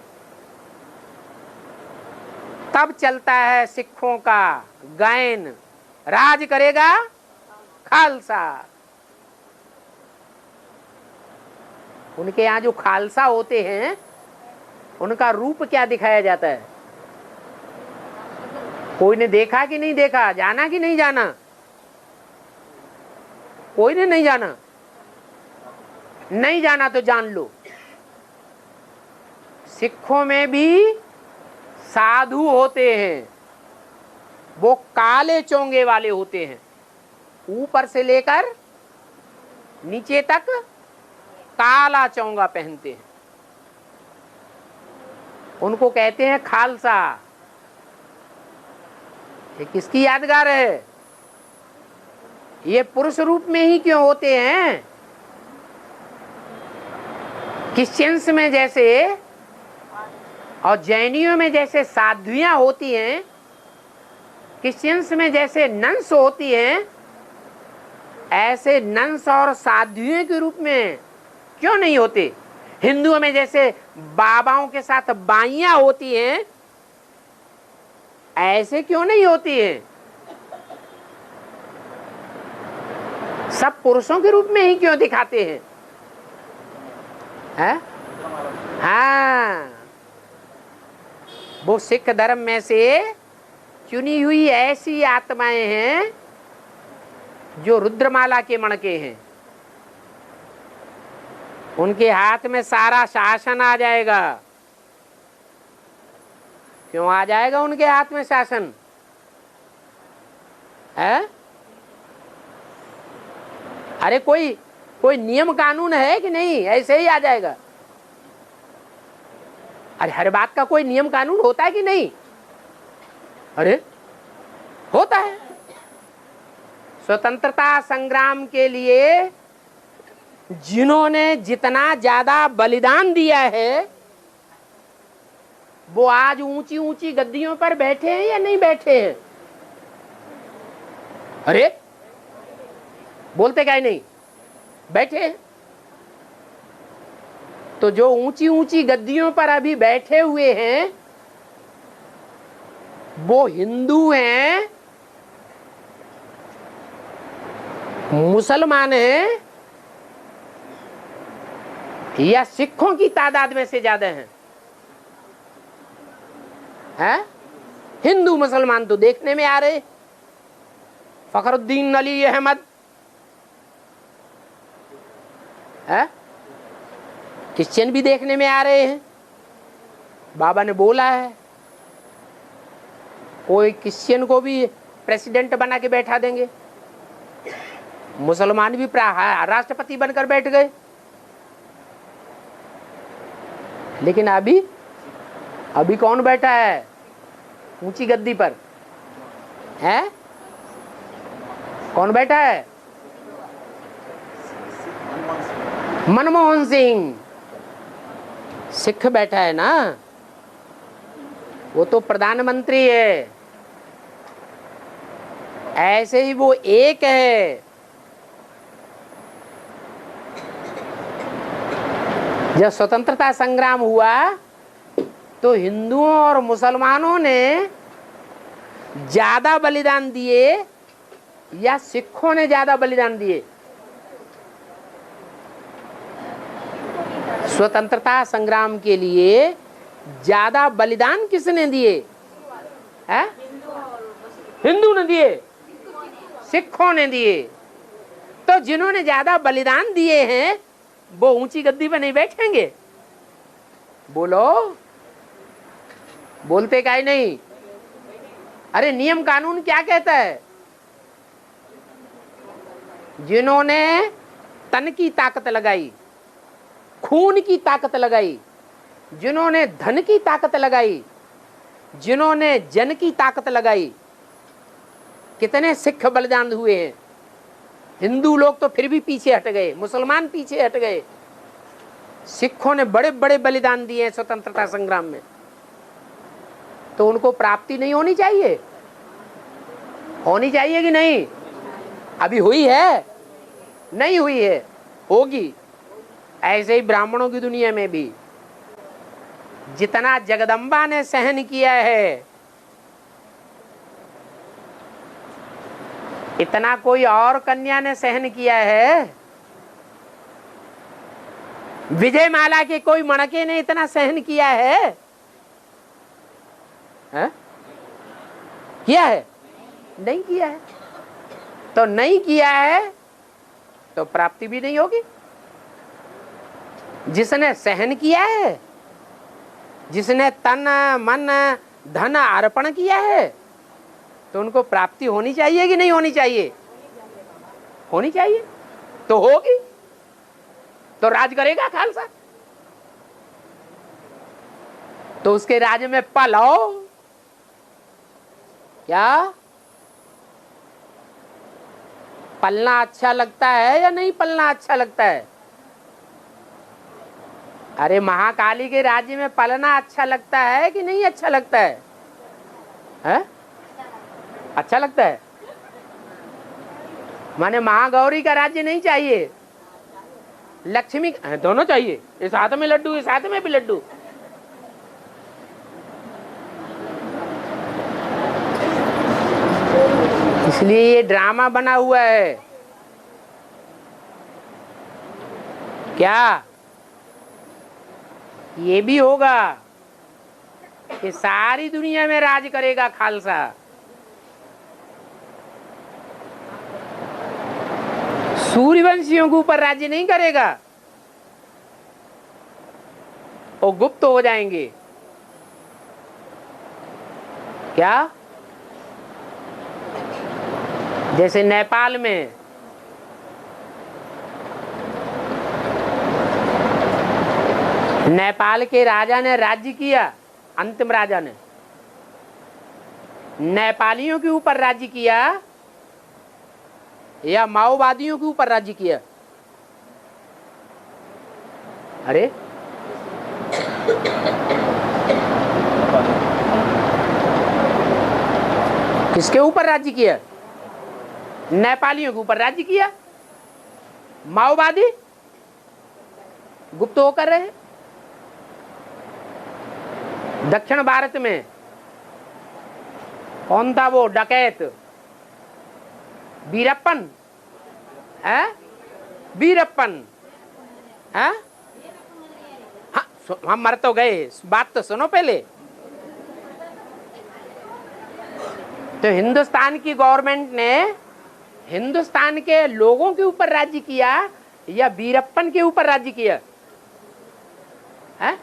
तब चलता है सिखों का गायन, राज करेगा खालसा। उनके यहाँ जो खालसा होते हैं उनका रूप क्या दिखाया जाता है? कोई ने देखा कि नहीं देखा? जाना कि नहीं जाना? कोई ने नहीं जाना? नहीं जाना तो जान लो, सिखों में भी साधु होते हैं। वो काले चोंगे वाले होते हैं, ऊपर से लेकर नीचे तक काला चोंगा पहनते हैं। उनको कहते हैं खालसा। ये किसकी यादगार है? ये पुरुष रूप में ही क्यों होते हैं? क्रिश्चियंस में जैसे और जैनियों में जैसे साध्वियां होती हैं, क्रिश्चियंस में जैसे नंस होती हैं, ऐसे नंस और साध्वियों के रूप में क्यों नहीं होते? हिंदुओं में जैसे बाबाओं के साथ बाइयां होती हैं, ऐसे क्यों नहीं होती हैं? सब पुरुषों के रूप में ही क्यों दिखाते हैं? है? हाँ, वो सिख धर्म में से चुनी हुई ऐसी आत्माएं हैं जो रुद्रमाला के मणके हैं। उनके हाथ में सारा शासन आ जाएगा। क्यों आ जाएगा उनके हाथ में शासन? है? अरे कोई नियम कानून है कि नहीं? ऐसे ही आ जाएगा। अरे हर बात का कोई नियम कानून होता है कि नहीं? अरे होता है। स्वतंत्रता संग्राम के लिए जिन्होंने जितना ज्यादा बलिदान दिया है, वो आज ऊंची ऊंची गद्दियों पर बैठे हैं या नहीं बैठे हैं? अरे बोलते क्या नहीं? बैठे हैं। तो जो ऊंची ऊंची गद्दियों पर अभी बैठे हुए हैं, वो हिंदू हैं, मुसलमान हैं, या सिखों की तादाद में से ज्यादा हैं? हैं? हिंदू मुसलमान तो देखने में आ रहे। फखरुद्दीन अली अहमद है, क्रिश्चियन भी देखने में आ रहे हैं। बाबा ने बोला है कोई क्रिश्चियन को भी प्रेसिडेंट बना के बैठा देंगे। मुसलमान भी राष्ट्रपति बनकर बैठ गए। लेकिन अभी कौन बैठा है ऊंची गद्दी पर? है? कौन बैठा है? मनमोहन सिंह। सिख बैठा है ना, वो तो प्रधानमंत्री है। ऐसे ही वो एक है। जब स्वतंत्रता संग्राम हुआ तो हिंदुओं और मुसलमानों ने ज्यादा बलिदान दिए या सिखों ने ज्यादा बलिदान दिए? स्वतंत्रता संग्राम के लिए ज्यादा बलिदान किसने दिए? है? हिंदू ने दिए, सिखों ने दिए। तो जिन्होंने ज्यादा बलिदान दिए हैं वो ऊंची गद्दी पे नहीं बैठेंगे? बोलो, बोलते काहे नहीं? अरे नियम कानून क्या कहता है? जिन्होंने तन की ताकत लगाई, खून की ताकत लगाई, जिन्होंने धन की ताकत लगाई, जिन्होंने जन की ताकत लगाई, कितने सिख बलिदान हुए हैं। हिंदू लोग तो फिर भी पीछे हट गए, मुसलमान पीछे हट गए। सिखों ने बड़े बड़े बलिदान दिए स्वतंत्रता संग्राम में। तो उनको प्राप्ति नहीं होनी चाहिए? होनी चाहिए कि नहीं? अभी हुई है? नहीं हुई है, होगी। ऐसे ही ब्राह्मणों की दुनिया में भी जितना जगदम्बा ने सहन किया है, इतना कोई और कन्या ने सहन किया है? विजय माला के कोई मणके ने इतना सहन किया है? है? किया है? नहीं किया है। तो नहीं किया है तो प्राप्ति भी नहीं होगी। जिसने सहन किया है, जिसने तन मन धन अर्पण किया है, तो उनको प्राप्ति होनी चाहिए कि नहीं होनी चाहिए? होनी चाहिए। तो होगी, तो राज करेगा खालसा। तो उसके राज में पलो क्या? पलना अच्छा लगता है या नहीं पलना अच्छा लगता है? अरे महाकाली के राज्य में पलना अच्छा लगता है कि नहीं अच्छा लगता है? हैं? अच्छा लगता है। माने महागौरी का राज्य नहीं चाहिए, लक्ष्मी दोनों चाहिए। इस हाथ में लड्डू, इस हाथ में भी लड्डू। इसलिए ये ड्रामा बना हुआ है। क्या ये भी होगा कि सारी दुनिया में राज करेगा खालसा? सूर्यवंशियों के ऊपर राज्य नहीं करेगा, वो गुप्त हो जाएंगे। क्या? जैसे नेपाल में नेपाल के राजा ने राज्य किया, अंतिम राजा ने नेपालियों के ऊपर राज्य किया या माओवादियों के ऊपर राज्य किया? अरे किसके ऊपर राज्य किया? नेपालियों के ऊपर राज्य किया। माओवादी गुप्त होकर रहे। दक्षिण भारत में कौन था वो डकैत? वीरप्पन है? वीरप्पन है? हाँ, हम मर तो गए, बात तो सुनो पहले। तो हिंदुस्तान की गवर्नमेंट ने हिंदुस्तान के लोगों के ऊपर राज्य किया या वीरप्पन के ऊपर राज्य किया? है?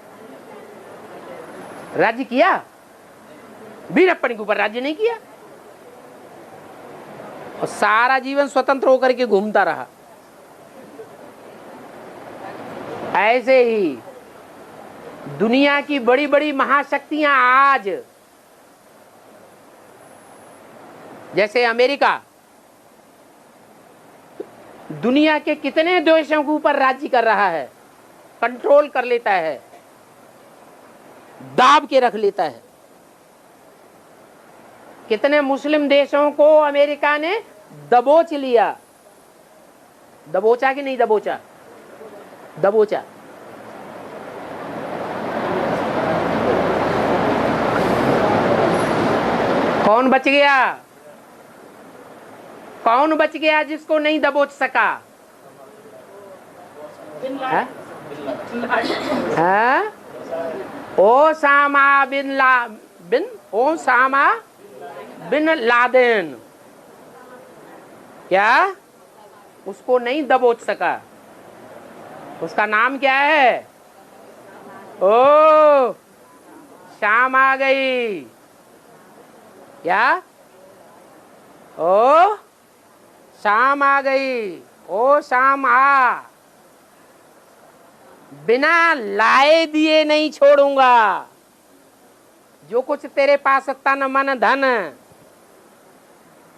राज्य किया, वीरप्पन के ऊपर राज्य नहीं किया। और सारा जीवन स्वतंत्र होकर के घूमता रहा। ऐसे ही दुनिया की बड़ी बड़ी महाशक्तियां आज, जैसे अमेरिका, दुनिया के कितने देशों के ऊपर राज्य कर रहा है, कंट्रोल कर लेता है, दाब के रख लेता है। कितने मुस्लिम देशों को अमेरिका ने दबोच लिया। दबोचा कि नहीं दबोचा? दबोचा। कौन बच गया? कौन बच गया जिसको नहीं दबोच सका? है? है? ओसामा बिन लादेन क्या? उसको नहीं दबोच सका। उसका नाम क्या है? ओ शाम आ गई। क्या? ओ शाम आ गई। ओ शाम आ, बिना लाए दिए नहीं छोड़ूंगा। जो कुछ तेरे पास तन मन धन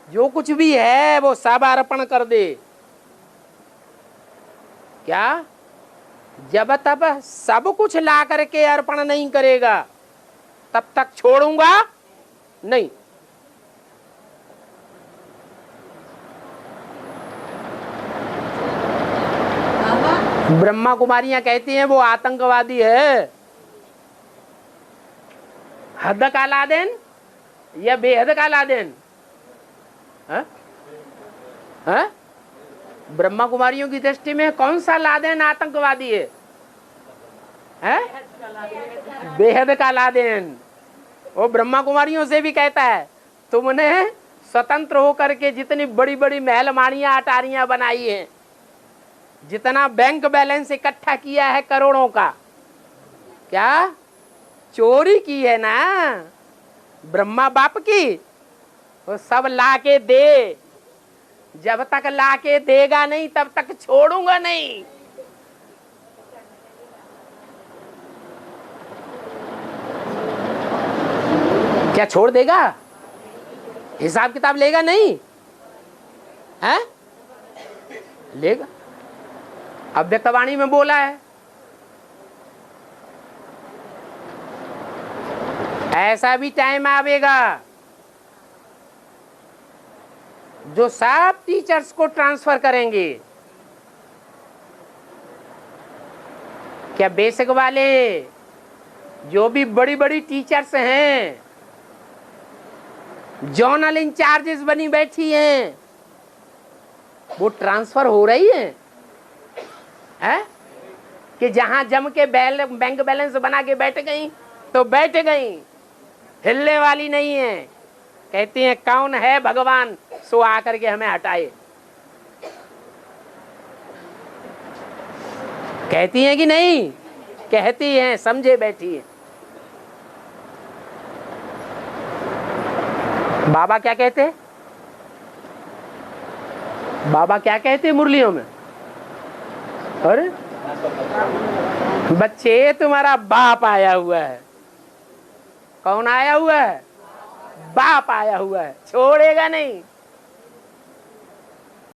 जो कुछ भी है वो सब अर्पण कर दे। क्या? जब तब सब कुछ ला करके अर्पण नहीं करेगा तब तक छोड़ूंगा नहीं। ब्रह्मा कुमारियां कहती हैं वो आतंकवादी है। हद का लादेन या बेहद का लादेन? हैं? ब्रह्मा कुमारियों की दृष्टि में कौन सा लादेन आतंकवादी है? हैं? बेहद का लादेन। वो ब्रह्मा कुमारियों से भी कहता है तुमने स्वतंत्र होकर के जितनी बड़ी बड़ी महलमानियां अटारियां बनाई हैं, जितना बैंक बैलेंस इकट्ठा किया है करोड़ों का, क्या चोरी की है ना ब्रह्मा बाप की? वो सब लाके दे। जब तक लाके देगा नहीं तब तक छोड़ूंगा नहीं। क्या छोड़ देगा? हिसाब किताब लेगा नहीं है? लेगा। अव्यक्तवाणी में बोला है, ऐसा भी टाइम आवेगा जो सब टीचर्स को ट्रांसफर करेंगे। क्या बेसिक वाले जो भी बड़ी बड़ी टीचर्स हैं, जोनल इंचार्जेस बनी बैठी हैं, वो ट्रांसफर हो रही है? कि जहां जम के बैंक बैलेंस बना के बैठ गई तो बैठ गई, हिलने वाली नहीं है। कहती हैं कौन है भगवान सो आकर के हमें हटाए। कहती हैं कि नहीं? कहती हैं, समझे बैठी है। बाबा क्या कहते? बाबा क्या कहते मुरलियों में? अरे बच्चे तुम्हारा बाप आया हुआ है। कौन आया हुआ है? बाप आया हुआ है, छोड़ेगा नहीं।